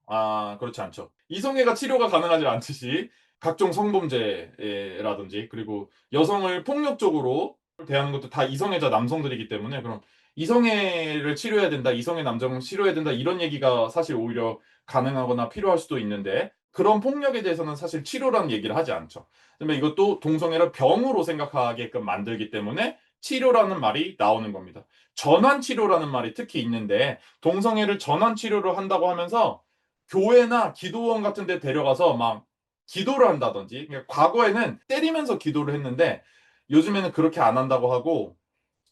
그렇지 않죠. 이성애가 치료가 가능하지 않듯이 각종 성범죄라든지 그리고 여성을 폭력적으로 대하는 것도 다 이성애자 남성들이기 때문에 그럼 이성애를 치료해야 된다, 이성애 남성을 치료해야 된다 이런 얘기가 사실 오히려 가능하거나 필요할 수도 있는데 그런 폭력에 대해서는 사실 치료라는 얘기를 하지 않죠. 그러면 이것도 동성애를 병으로 생각하게끔 만들기 때문에 치료라는 말이 나오는 겁니다. 전환 치료라는 말이 특히 있는데 동성애를 전환 치료를 한다고 하면서 교회나 기도원 같은 데 데려가서 막 기도를 한다든지 그러니까 과거에는 때리면서 기도를 했는데 요즘에는 그렇게 안 한다고 하고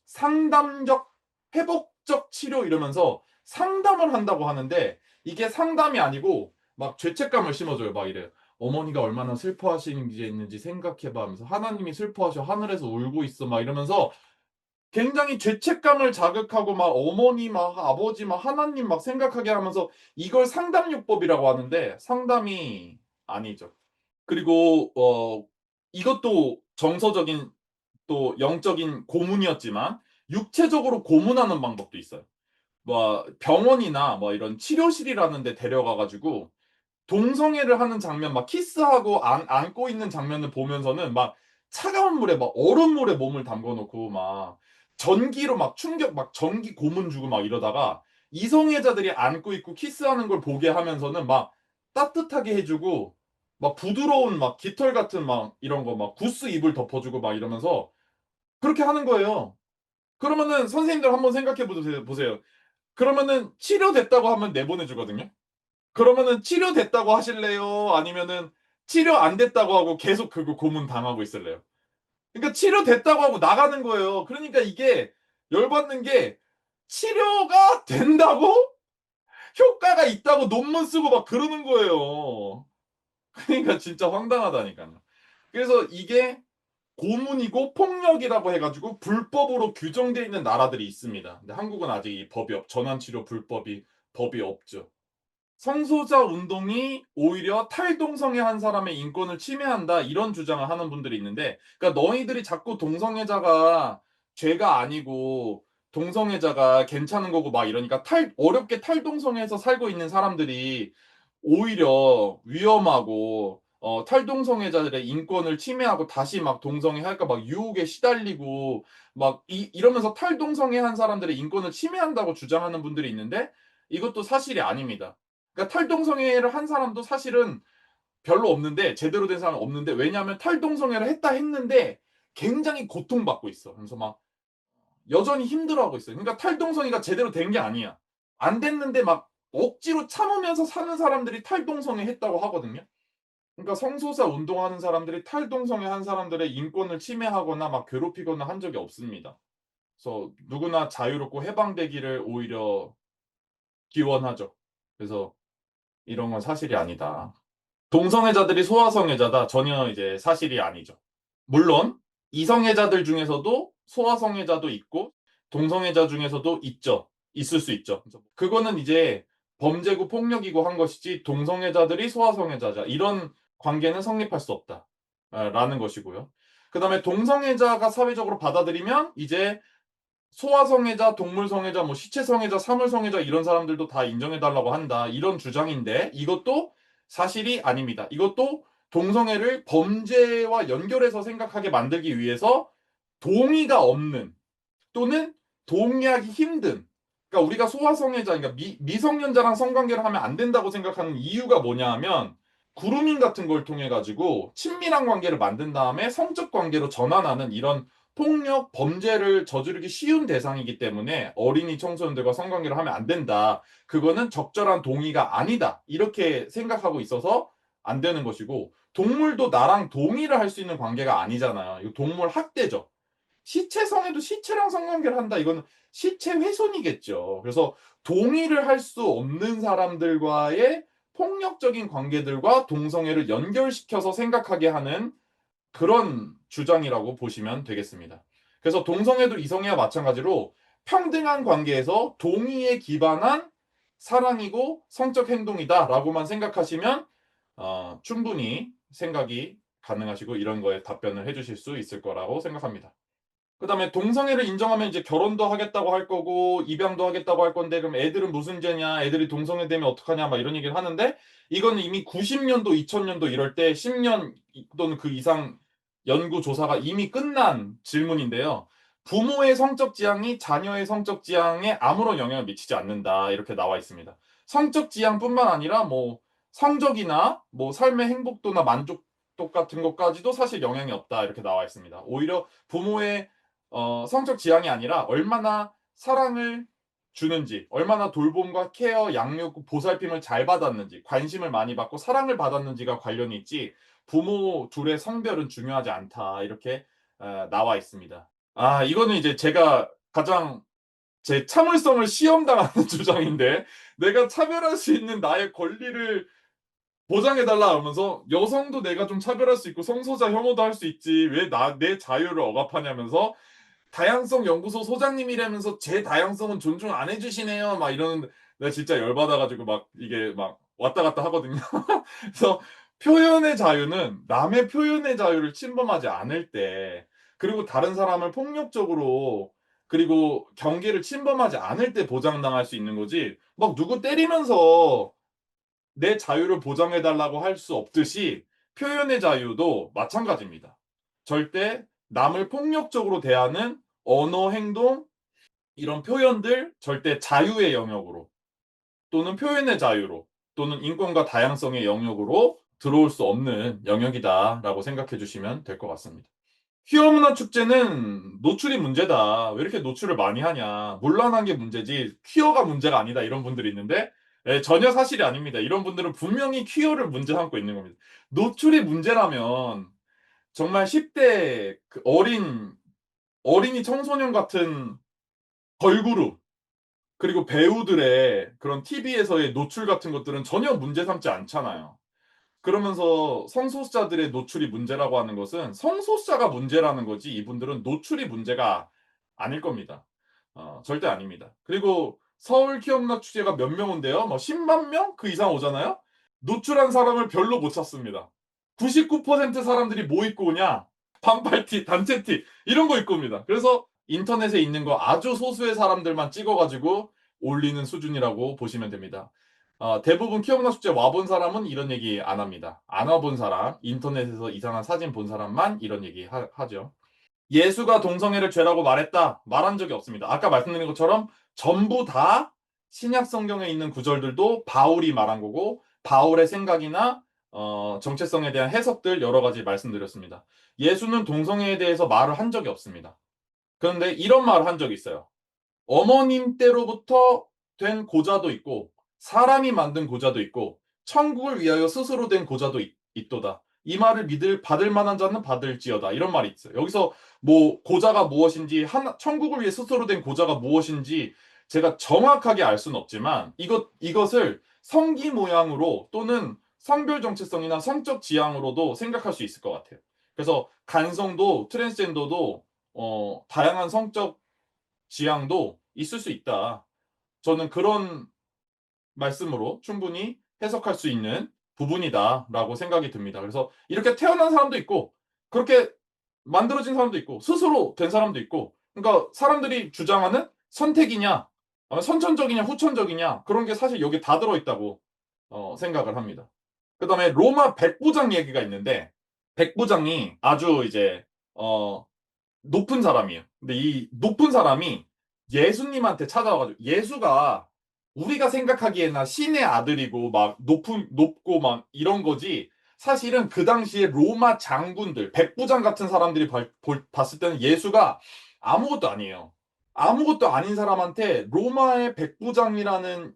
상담적 회복적 치료 이러면서 상담을 한다고 하는데 이게 상담이 아니고 막 죄책감을 심어줘요. 막 이래요. 어머니가 얼마나 슬퍼하시는지 생각해봐 하면서 하나님이 슬퍼하셔 하늘에서 울고 있어 막 이러면서 굉장히 죄책감을 자극하고 막 어머니 막 아버지 막 하나님 막 생각하게 하면서 이걸 상담요법이라고 하는데 상담이 아니죠. 그리고 이것도 정서적인 또 영적인 고문이었지만 육체적으로 고문하는 방법도 있어요. 뭐 병원이나 뭐 이런 치료실이라는 데 데려가 가지고 동성애를 하는 장면 막 키스하고 안고 있는 장면을 보면서는 막 차가운 물에 막 얼음물에 몸을 담궈 놓고 막 전기로 막 충격 막 전기 고문 주고 막 이러다가 이성애자들이 안고 있고 키스하는 걸 보게 하면서는 막 따뜻하게 해 주고 막 부드러운 막 깃털 같은 막 이런 거 막 구스 잎을 덮어 주고 막 이러면서 그렇게 하는 거예요. 그러면은 선생님들 한번 생각해 보세요. 그러면은 치료됐다고 하면 내보내 주거든요. 그러면은 치료됐다고 하실래요? 아니면은 치료 안 됐다고 하고 계속 그거 고문 당하고 있을래요? 그러니까 치료됐다고 하고 나가는 거예요. 그러니까 이게 열받는 게 치료가 된다고 효과가 있다고 논문 쓰고 막 그러는 거예요. 그러니까 진짜 황당하다니까요. 그래서 이게 고문이고 폭력이라고 해가지고 불법으로 규정되어 있는 나라들이 있습니다. 근데 한국은 아직 이 전환치료 불법이 법이 없죠. 성소자 운동이 오히려 탈동성애 한 사람의 인권을 침해한다 이런 주장을 하는 분들이 있는데 그러니까 너희들이 자꾸 동성애자가 죄가 아니고 동성애자가 괜찮은 거고 막 이러니까 어렵게 탈동성애에서 살고 있는 사람들이 오히려 위험하고 탈동성애자들의 인권을 침해하고 다시 막 동성애 할까 막 유혹에 시달리고 막 이러면서 탈동성애 한 사람들의 인권을 침해한다고 주장하는 분들이 있는데 이것도 사실이 아닙니다. 그러니까 탈동성애를 한 사람도 사실은 별로 없는데 제대로 된 사람은 없는데 왜냐하면 탈동성애를 했다 했는데 굉장히 고통받고 있어. 그래서 막 여전히 힘들어하고 있어요. 그러니까 탈동성애가 제대로 된 게 아니야. 안 됐는데 막 억지로 참으면서 사는 사람들이 탈동성애 했다고 하거든요. 그러니까 성소사 운동하는 사람들이 탈동성애 한 사람들의 인권을 침해하거나 막 괴롭히거나 한 적이 없습니다. 그래서 누구나 자유롭고 해방되기를 오히려 기원하죠. 그래서 이런 건 사실이 아니다. 동성애자들이 소아성애자다. 전혀 이제 사실이 아니죠. 물론 이성애자들 중에서도 소아성애자도 있고 동성애자 중에서도 있죠. 있을 수 있죠. 그거는 이제 범죄고 폭력이고 한 것이지 동성애자들이 소아성애자자 이런 관계는 성립할 수 없다. 라는 것이고요. 그다음에 동성애자가 사회적으로 받아들이면 이제 소아성애자, 동물성애자, 뭐 시체성애자, 사물성애자 이런 사람들도 다 인정해달라고 한다. 이런 주장인데 이것도 사실이 아닙니다. 이것도 동성애를 범죄와 연결해서 생각하게 만들기 위해서 동의가 없는 또는 동의하기 힘든 그러니까 우리가 소아성애자 그러니까 미성년자랑 성관계를 하면 안 된다고 생각하는 이유가 뭐냐 하면 구루밍 같은 걸 통해 가지고 친밀한 관계를 만든 다음에 성적 관계로 전환하는 이런 폭력, 범죄를 저지르기 쉬운 대상이기 때문에 어린이 청소년들과 성관계를 하면 안 된다. 그거는 적절한 동의가 아니다. 이렇게 생각하고 있어서 안 되는 것이고, 동물도 나랑 동의를 할 수 있는 관계가 아니잖아요. 이거 동물 학대죠. 시체성에도 시체랑 성관계를 한다. 이거는 시체 훼손이겠죠. 그래서 동의를 할 수 없는 사람들과의 폭력적인 관계들과 동성애를 연결시켜서 생각하게 하는 그런 주장이라고 보시면 되겠습니다. 그래서 동성애도 이성애와 마찬가지로 평등한 관계에서 동의에 기반한 사랑이고 성적 행동이다라고만 생각하시면 충분히 생각이 가능하시고 이런 거에 답변을 해주실 수 있을 거라고 생각합니다. 그다음에 동성애를 인정하면 이제 결혼도 하겠다고 할 거고 입양도 하겠다고 할 건데 그럼 애들은 무슨 죄냐? 애들이 동성애 되면 어떡하냐? 막 이런 얘기를 하는데 이거는 이미 90년도, 2000년도 이럴 때 10년 또는 그 이상 연구 조사가 이미 끝난 질문인데요. 부모의 성적 지향이 자녀의 성적 지향에 아무런 영향을 미치지 않는다. 이렇게 나와 있습니다. 성적 지향뿐만 아니라 뭐 성적이나 뭐 삶의 행복도나 만족도 같은 것까지도 사실 영향이 없다. 이렇게 나와 있습니다. 오히려 부모의 성적 지향이 아니라 얼마나 사랑을 주는지, 얼마나 돌봄과 케어, 양육, 보살핌을 잘 받았는지, 관심을 많이 받고 사랑을 받았는지가 관련이 있지, 부모 둘의 성별은 중요하지 않다. 이렇게 나와 있습니다. 이거는 이제 제가 가장 제 참을성을 시험당하는 주장인데, 내가 차별할 수 있는 나의 권리를 보장해달라 하면서 여성도 내가 좀 차별할 수 있고 성소자 혐오도 할 수 있지 왜 내 자유를 억압하냐면서 다양성 연구소 소장님이라면서 제 다양성은 존중 안 해주시네요. 막 이러는 내가 진짜 열받아가지고 막 이게 막 왔다 갔다 하거든요. 그래서 표현의 자유는 남의 표현의 자유를 침범하지 않을 때 그리고 다른 사람을 폭력적으로 그리고 경계를 침범하지 않을 때 보장당할 수 있는 거지. 막 누구 때리면서 내 자유를 보장해 달라고 할 수 없듯이 표현의 자유도 마찬가지입니다. 절대 남을 폭력적으로 대하는 언어, 행동, 이런 표현들 절대 자유의 영역으로 또는 표현의 자유로 또는 인권과 다양성의 영역으로 들어올 수 없는 영역이다라고 생각해 주시면 될 것 같습니다. 퀴어 문화 축제는 노출이 문제다. 왜 이렇게 노출을 많이 하냐. 물란한 게 문제지 퀴어가 문제가 아니다. 이런 분들이 있는데 전혀 사실이 아닙니다. 이런 분들은 분명히 퀴어를 문제 삼고 있는 겁니다. 노출이 문제라면 정말 10대 그 어린이 청소년 같은 걸그룹 그리고 배우들의 그런 TV에서의 노출 같은 것들은 전혀 문제 삼지 않잖아요. 그러면서 성소수자들의 노출이 문제라고 하는 것은 성소수자가 문제라는 거지 이분들은 노출이 문제가 아닐 겁니다. 절대 아닙니다. 그리고 서울 키움나 축제가 몇 명 온대요? 뭐 10만 명? 그 이상 오잖아요? 노출한 사람을 별로 못 찾습니다. 99% 사람들이 뭐 입고 오냐? 반팔티, 단체티 이런 거 입고 옵니다. 그래서 인터넷에 있는 거 아주 소수의 사람들만 찍어가지고 올리는 수준이라고 보시면 됩니다. 대부분 키워문화 축제 와본 사람은 이런 얘기 안 합니다. 안 와본 사람, 인터넷에서 이상한 사진 본 사람만 이런 얘기 하죠. 예수가 동성애를 죄라고 말했다. 말한 적이 없습니다. 아까 말씀드린 것처럼 전부 다 신약 성경에 있는 구절들도 바울이 말한 거고 바울의 생각이나 정체성에 대한 해석들 여러 가지 말씀드렸습니다. 예수는 동성애에 대해서 말을 한 적이 없습니다. 그런데 이런 말을 한 적이 있어요. 어머님 때로부터 된 고자도 있고 사람이 만든 고자도 있고 천국을 위하여 스스로 된 고자도 있도다. 이 말을 받을 만한 자는 받을지어다. 이런 말이 있어요. 여기서 뭐 고자가 무엇인지 천국을 위해 스스로 된 고자가 무엇인지 제가 정확하게 알 수는 없지만 이것을 성기 모양으로 또는 성별 정체성이나 성적 지향으로도 생각할 수 있을 것 같아요. 그래서 간성도 트랜스젠더도 다양한 성적 지향도 있을 수 있다. 저는 그런 말씀으로 충분히 해석할 수 있는 부분이다라고 생각이 듭니다. 그래서 이렇게 태어난 사람도 있고 그렇게 만들어진 사람도 있고 스스로 된 사람도 있고 그러니까 사람들이 주장하는 선택이냐 선천적이냐 후천적이냐 그런 게 사실 여기 다 들어있다고 생각을 합니다. 그 다음에 로마 백부장 얘기가 있는데 백부장이 아주 이제 높은 사람이에요. 근데 이 높은 사람이 예수님한테 찾아와가지고 예수가 우리가 생각하기에나 신의 아들이고 막 높고 막 이런 거지 사실은 그 당시에 로마 장군들, 백부장 같은 사람들이 봤을 때는 예수가 아무것도 아니에요. 아무것도 아닌 사람한테 로마의 백부장이라는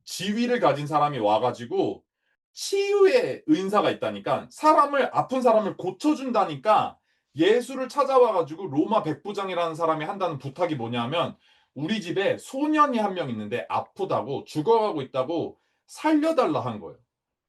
지위를 가진 사람이 와가지고 치유의 은사가 있다니까, 사람을, 아픈 사람을 고쳐준다니까 예수를 찾아와가지고 로마 백부장이라는 사람이 한다는 부탁이 뭐냐면, 우리 집에 소년이 한 명 있는데 아프다고, 죽어가고 있다고 살려달라 한 거예요.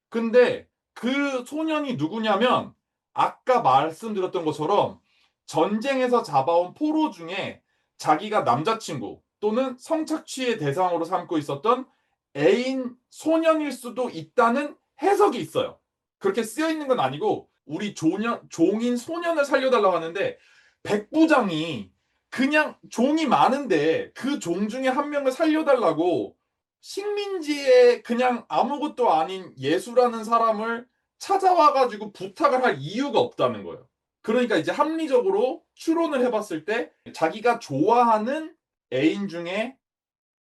근데 그 소년이 누구냐면, 아까 말씀드렸던 것처럼 전쟁에서 잡아온 포로 중에 자기가 남자친구 또는 성착취의 대상으로 삼고 있었던 애인 소년일 수도 있다는 해석이 있어요. 그렇게 쓰여 있는 건 아니고 우리 종인 소년을 살려달라고 하는데, 백부장이 그냥 종이 많은데 그 종 중에 한 명을 살려달라고 식민지에 그냥 아무것도 아닌 예수라는 사람을 찾아와가지고 부탁을 할 이유가 없다는 거예요. 그러니까 이제 합리적으로 추론을 해봤을 때 자기가 좋아하는 애인 중에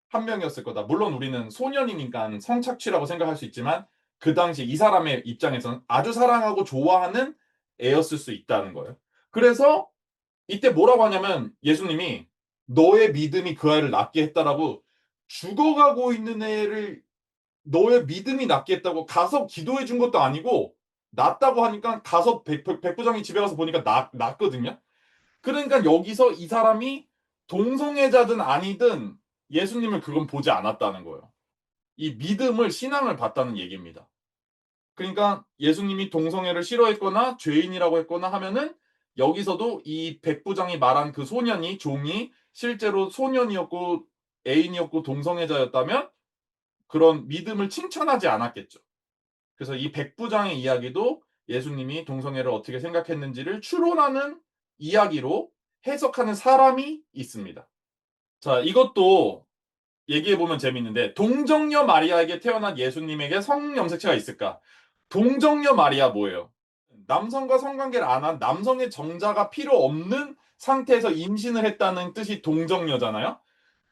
한 명이었을 거다. 물론 우리는 소년이니까 성착취라고 생각할 수 있지만 그 당시 이 사람의 입장에서는 아주 사랑하고 좋아하는 애였을 수 있다는 거예요. 그래서 이때 뭐라고 하냐면, 예수님이 너의 믿음이 그 아이를 낫게 했다라고, 죽어가고 있는 애를 너의 믿음이 낫게 했다고 가서 기도해 준 것도 아니고, 낫다고 하니까 가서 백부장이 집에 가서 보니까 낫거든요. 그러니까 여기서 이 사람이 동성애자든 아니든 예수님을 그건 보지 않았다는 거예요. 이 믿음을, 신앙을 봤다는 얘기입니다. 그러니까 예수님이 동성애를 싫어했거나 죄인이라고 했거나 하면은 여기서도 이 백부장이 말한 그 소년이, 종이 실제로 소년이었고 애인이었고 동성애자였다면 그런 믿음을 칭찬하지 않았겠죠. 그래서 이 백부장의 이야기도 예수님이 동성애를 어떻게 생각했는지를 추론하는 이야기로 해석하는 사람이 있습니다. 자, 이것도 얘기해보면 재밌는데, 동정녀 마리아에게 태어난 예수님에게 성염색체가 있을까? 동정녀 마리아 뭐예요? 남성과 성관계를 안 한, 남성의 정자가 필요 없는 상태에서 임신을 했다는 뜻이 동정녀잖아요?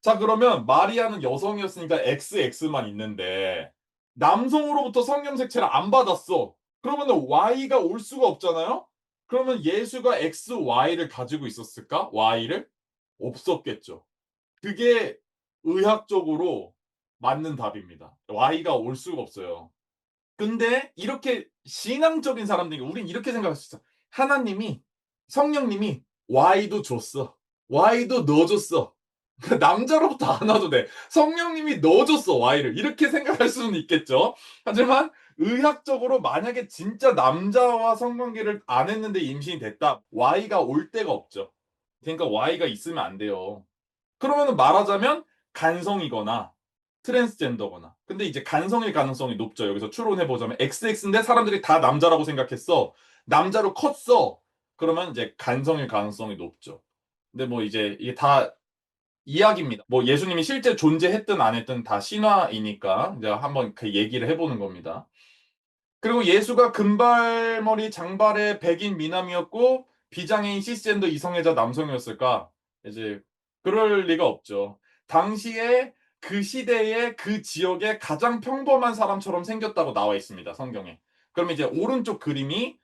자, 그러면 마리아는 여성이었으니까 XX만 있는데 남성으로부터 성염색체를 안 받았어. 그러면 Y가 올 수가 없잖아요? 그러면 예수가 XY를 가지고 있었을까? Y를? 없었겠죠. 그게 의학적으로 맞는 답입니다. Y가 올 수가 없어요. 근데 이렇게 신앙적인 사람들이, 우린 이렇게 생각할 수 있어. 하나님이, 성령님이 Y도 줬어. Y도 넣어줬어. 그 남자로부터 안 와도 돼. 성령님이 넣어줬어, Y를. 이렇게 생각할 수는 있겠죠. 하지만 의학적으로 만약에 진짜 남자와 성관계를 안 했는데 임신이 됐다. Y가 올 데가 없죠. 그러니까 Y가 있으면 안 돼요. 그러면 말하자면 간성이거나 트랜스젠더거나. 근데 이제 간성일 가능성이 높죠. 여기서 추론해보자면 XX인데 사람들이 다 남자라고 생각했어. 남자로 컸어. 그러면 이제 간성일 가능성이 높죠. 근데 뭐 이제 이게 다 이야기입니다. 뭐 예수님이 실제 존재했든 안 했든 다 신화이니까 이제 한번 그 얘기를 해보는 겁니다. 그리고 예수가 금발머리 장발의 백인 미남이었고 비장애인 시스젠더 이성애자 남성이었을까? 이제 그럴 리가 없죠. 당시에 그 시대에 그 지역에 가장 평범한 사람처럼 생겼다고 나와 있습니다. 성경에. 그러면 이제 오른쪽 그림이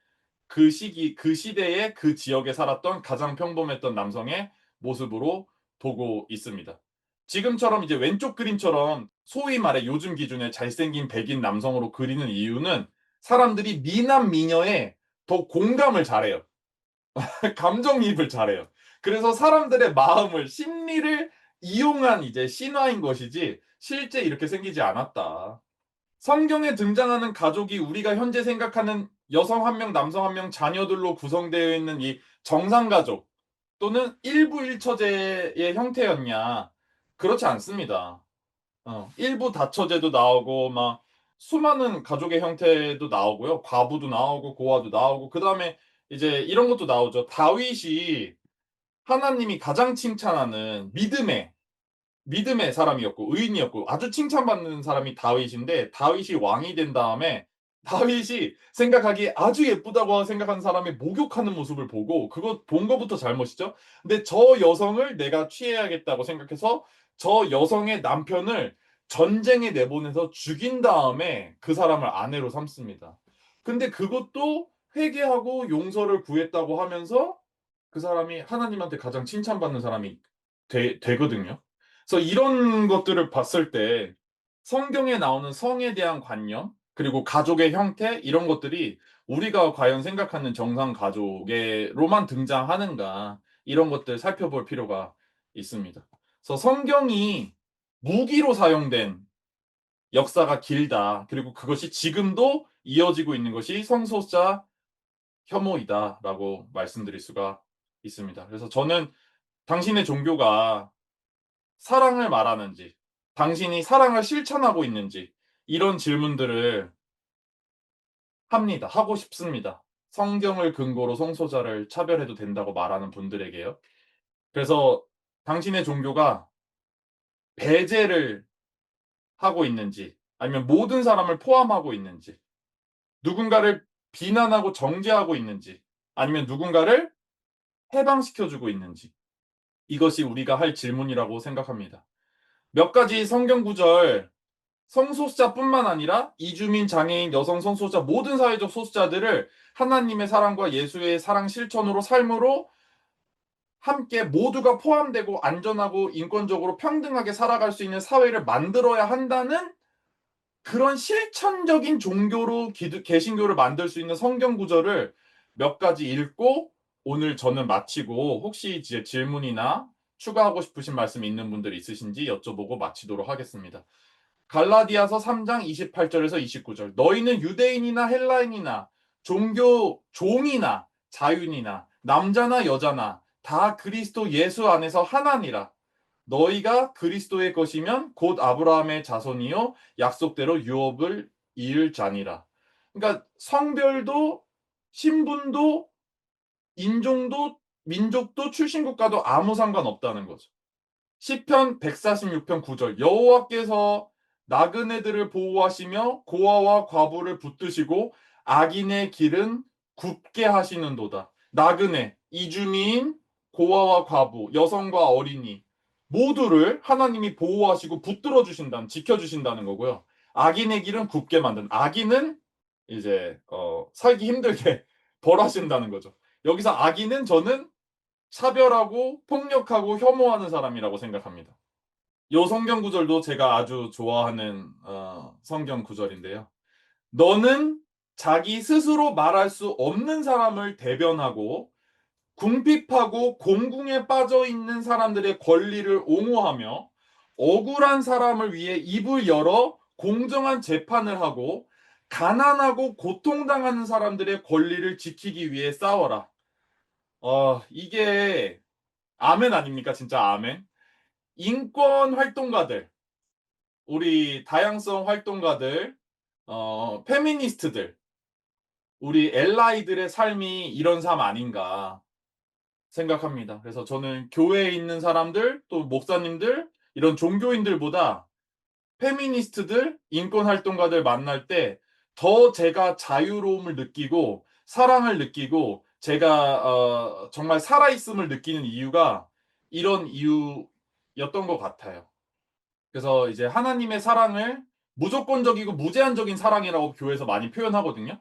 그 시기, 그 시대에 그 지역에 살았던 가장 평범했던 남성의 모습으로 보고 있습니다. 지금처럼 이제 왼쪽 그림처럼 소위 말해 요즘 기준에 잘생긴 백인 남성으로 그리는 이유는 사람들이 미남 미녀에 더 공감을 잘해요. 감정이입을 잘해요. 그래서 사람들의 마음을, 심리를 이용한 이제 신화인 것이지 실제 이렇게 생기지 않았다. 성경에 등장하는 가족이 우리가 현재 생각하는 여성 한 명, 남성 한 명, 자녀들로 구성되어 있는 이 정상가족 또는 일부 일처제의 형태였냐? 그렇지 않습니다. 일부 다처제도 나오고 막 수많은 가족의 형태도 나오고요. 과부도 나오고 고아도 나오고 그다음에 이제 이런 것도 나오죠. 다윗이 하나님이 가장 칭찬하는 믿음의 사람이었고 의인이었고 아주 칭찬받는 사람이 다윗인데, 다윗이 왕이 된 다음에 다윗이 생각하기에 아주 예쁘다고 생각하는 사람이 목욕하는 모습을 보고 그거 본 거부터 잘못이죠. 근데 저 여성을 내가 취해야겠다고 생각해서 저 여성의 남편을 전쟁에 내보내서 죽인 다음에 그 사람을 아내로 삼습니다. 근데 그것도 회개하고 용서를 구했다고 하면서 그 사람이 하나님한테 가장 칭찬받는 사람이 되거든요. 그래서 이런 것들을 봤을 때 성경에 나오는 성에 대한 관념, 그리고 가족의 형태 이런 것들이 우리가 과연 생각하는 정상 가족에로만 등장하는가 이런 것들 살펴볼 필요가 있습니다. 그래서 성경이 무기로 사용된 역사가 길다. 그리고 그것이 지금도 이어지고 있는 것이 성소수자 혐오이다라고 말씀드릴 수가 있습니다. 그래서 저는 당신의 종교가 사랑을 말하는지, 당신이 사랑을 실천하고 있는지 이런 질문들을 합니다. 하고 싶습니다. 성경을 근거로 성소자를 차별해도 된다고 말하는 분들에게요. 그래서 당신의 종교가 배제를 하고 있는지, 아니면 모든 사람을 포함하고 있는지, 누군가를 비난하고 정죄하고 있는지, 아니면 누군가를 해방시켜주고 있는지, 이것이 우리가 할 질문이라고 생각합니다. 몇 가지 성경 구절, 성소수자뿐만 아니라 이주민, 장애인, 여성, 성소수자 모든 사회적 소수자들을 하나님의 사랑과 예수의 사랑 실천으로 삶으로 함께 모두가 포함되고 안전하고 인권적으로 평등하게 살아갈 수 있는 사회를 만들어야 한다는 그런 실천적인 종교로 개신교를 만들 수 있는 성경 구절을 몇 가지 읽고 오늘 저는 마치고, 혹시 이제 질문이나 추가하고 싶으신 말씀 있는 분들 있으신지 여쭤보고 마치도록 하겠습니다. 갈라디아서 3장 28절에서 29절. 너희는 유대인이나 헬라인이나 종교 종이나 자유인이나 남자나 여자나 다 그리스도 예수 안에서 하나니라. 너희가 그리스도의 것이면 곧 아브라함의 자손이요 약속대로 유업을 이을 자니라. 그러니까 성별도 신분도 인종도 민족도 출신국가도 아무 상관없다는 거죠. 시편 146편 9절. 여호와께서 나그네들을 보호하시며 고아와 과부를 붙드시고 악인의 길은 굽게 하시는도다. 나그네, 이주민, 고아와 과부, 여성과 어린이 모두를 하나님이 보호하시고 붙들어 주신다는, 지켜 주신다는 거고요. 악인의 길은 굽게 만든, 악인은 이제 살기 힘들게 벌하신다는 거죠. 여기서 악인은 저는 차별하고 폭력하고 혐오하는 사람이라고 생각합니다. 요 성경 구절도 제가 아주 좋아하는 성경 구절인데요. 너는 자기 스스로 말할 수 없는 사람을 대변하고 궁핍하고 공궁에 빠져 있는 사람들의 권리를 옹호하며 억울한 사람을 위해 입을 열어 공정한 재판을 하고 가난하고 고통당하는 사람들의 권리를 지키기 위해 싸워라. 이게 아멘 아닙니까? 진짜 아멘. 인권 활동가들, 우리 다양성 활동가들, 페미니스트들, 우리 엘라이들의 삶이 이런 삶 아닌가 생각합니다. 그래서 저는 교회에 있는 사람들, 또 목사님들, 이런 종교인들보다 페미니스트들, 인권 활동가들 만날 때 더 제가 자유로움을 느끼고 사랑을 느끼고 제가 정말 살아있음을 느끼는 이유가 이런 이유였던 것 같아요. 그래서 이제 하나님의 사랑을 무조건적이고 무제한적인 사랑이라고 교회에서 많이 표현하거든요.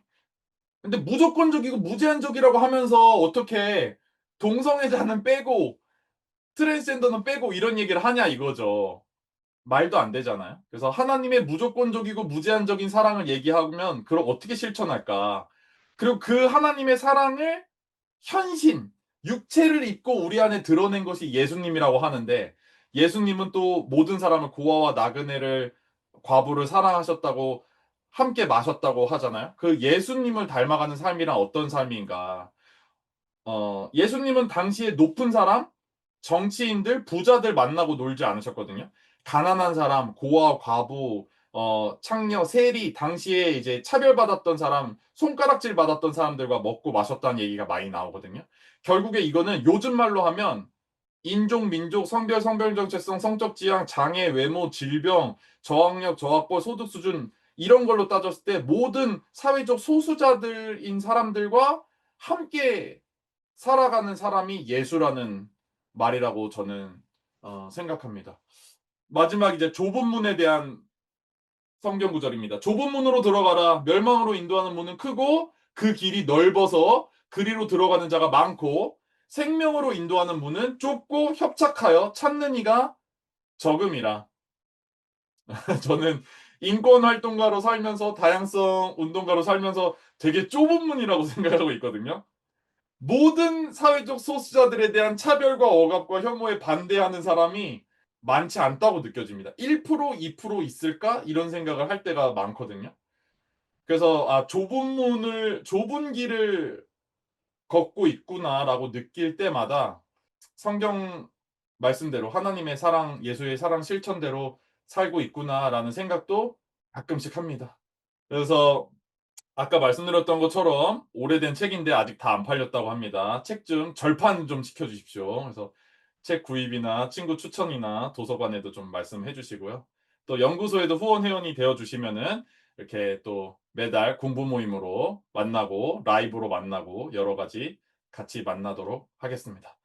근데 무조건적이고 무제한적이라고 하면서 어떻게 동성애자는 빼고 트랜스젠더는 빼고 이런 얘기를 하냐 이거죠. 말도 안 되잖아요. 그래서 하나님의 무조건적이고 무제한적인 사랑을 얘기하면 그럼 어떻게 실천할까? 그리고 그 하나님의 사랑을 현신, 육체를 입고 우리 안에 드러낸 것이 예수님이라고 하는데, 예수님은 또 모든 사람을 고아와 나그네를 과부를 사랑하셨다고 함께 마셨다고 하잖아요. 그 예수님을 닮아가는 삶이란 어떤 삶인가? 예수님은 당시에 높은 사람, 정치인들, 부자들 만나고 놀지 않으셨거든요. 가난한 사람, 고아, 과부, 창녀, 세리, 당시에 이제 차별받았던 사람, 손가락질 받았던 사람들과 먹고 마셨다는 얘기가 많이 나오거든요. 결국에 이거는 요즘 말로 하면 인종, 민족, 성별, 성별 정체성, 성적 지향, 장애, 외모, 질병, 저학력, 저학벌, 소득 수준 이런 걸로 따졌을 때 모든 사회적 소수자들인 사람들과 함께 살아가는 사람이 예수라는 말이라고 저는 생각합니다. 마지막 이제 좁은 문에 대한 성경 구절입니다. 좁은 문으로 들어가라. 멸망으로 인도하는 문은 크고 그 길이 넓어서 그리로 들어가는 자가 많고 생명으로 인도하는 문은 좁고 협착하여 찾는 이가 적음이라. 저는 인권 활동가로 살면서 다양성 운동가로 살면서 되게 좁은 문이라고 생각하고 있거든요. 모든 사회적 소수자들에 대한 차별과 억압과 혐오에 반대하는 사람이 많지 않다고 느껴집니다. 1% 2% 있을까? 이런 생각을 할 때가 많거든요. 그래서 '아 좁은 길을 걷고 있구나.'라고 느낄 때마다 성경 말씀대로 '하나님의 사랑, 예수의 사랑 실천대로 살고 있구나.'라는 생각도 가끔씩 합니다. 그래서 아까 말씀드렸던 것처럼 오래된 책인데 아직 다 안 팔렸다고 합니다. 책 좀 절판 좀 시켜 주십시오. 그래서 책 구입이나 친구 추천이나 도서관에도 좀 말씀해 주시고요. 또 연구소에도 후원 회원이 되어 주시면은 이렇게 또 매달 공부 모임으로 만나고 라이브로 만나고 여러 가지 같이 만나도록 하겠습니다.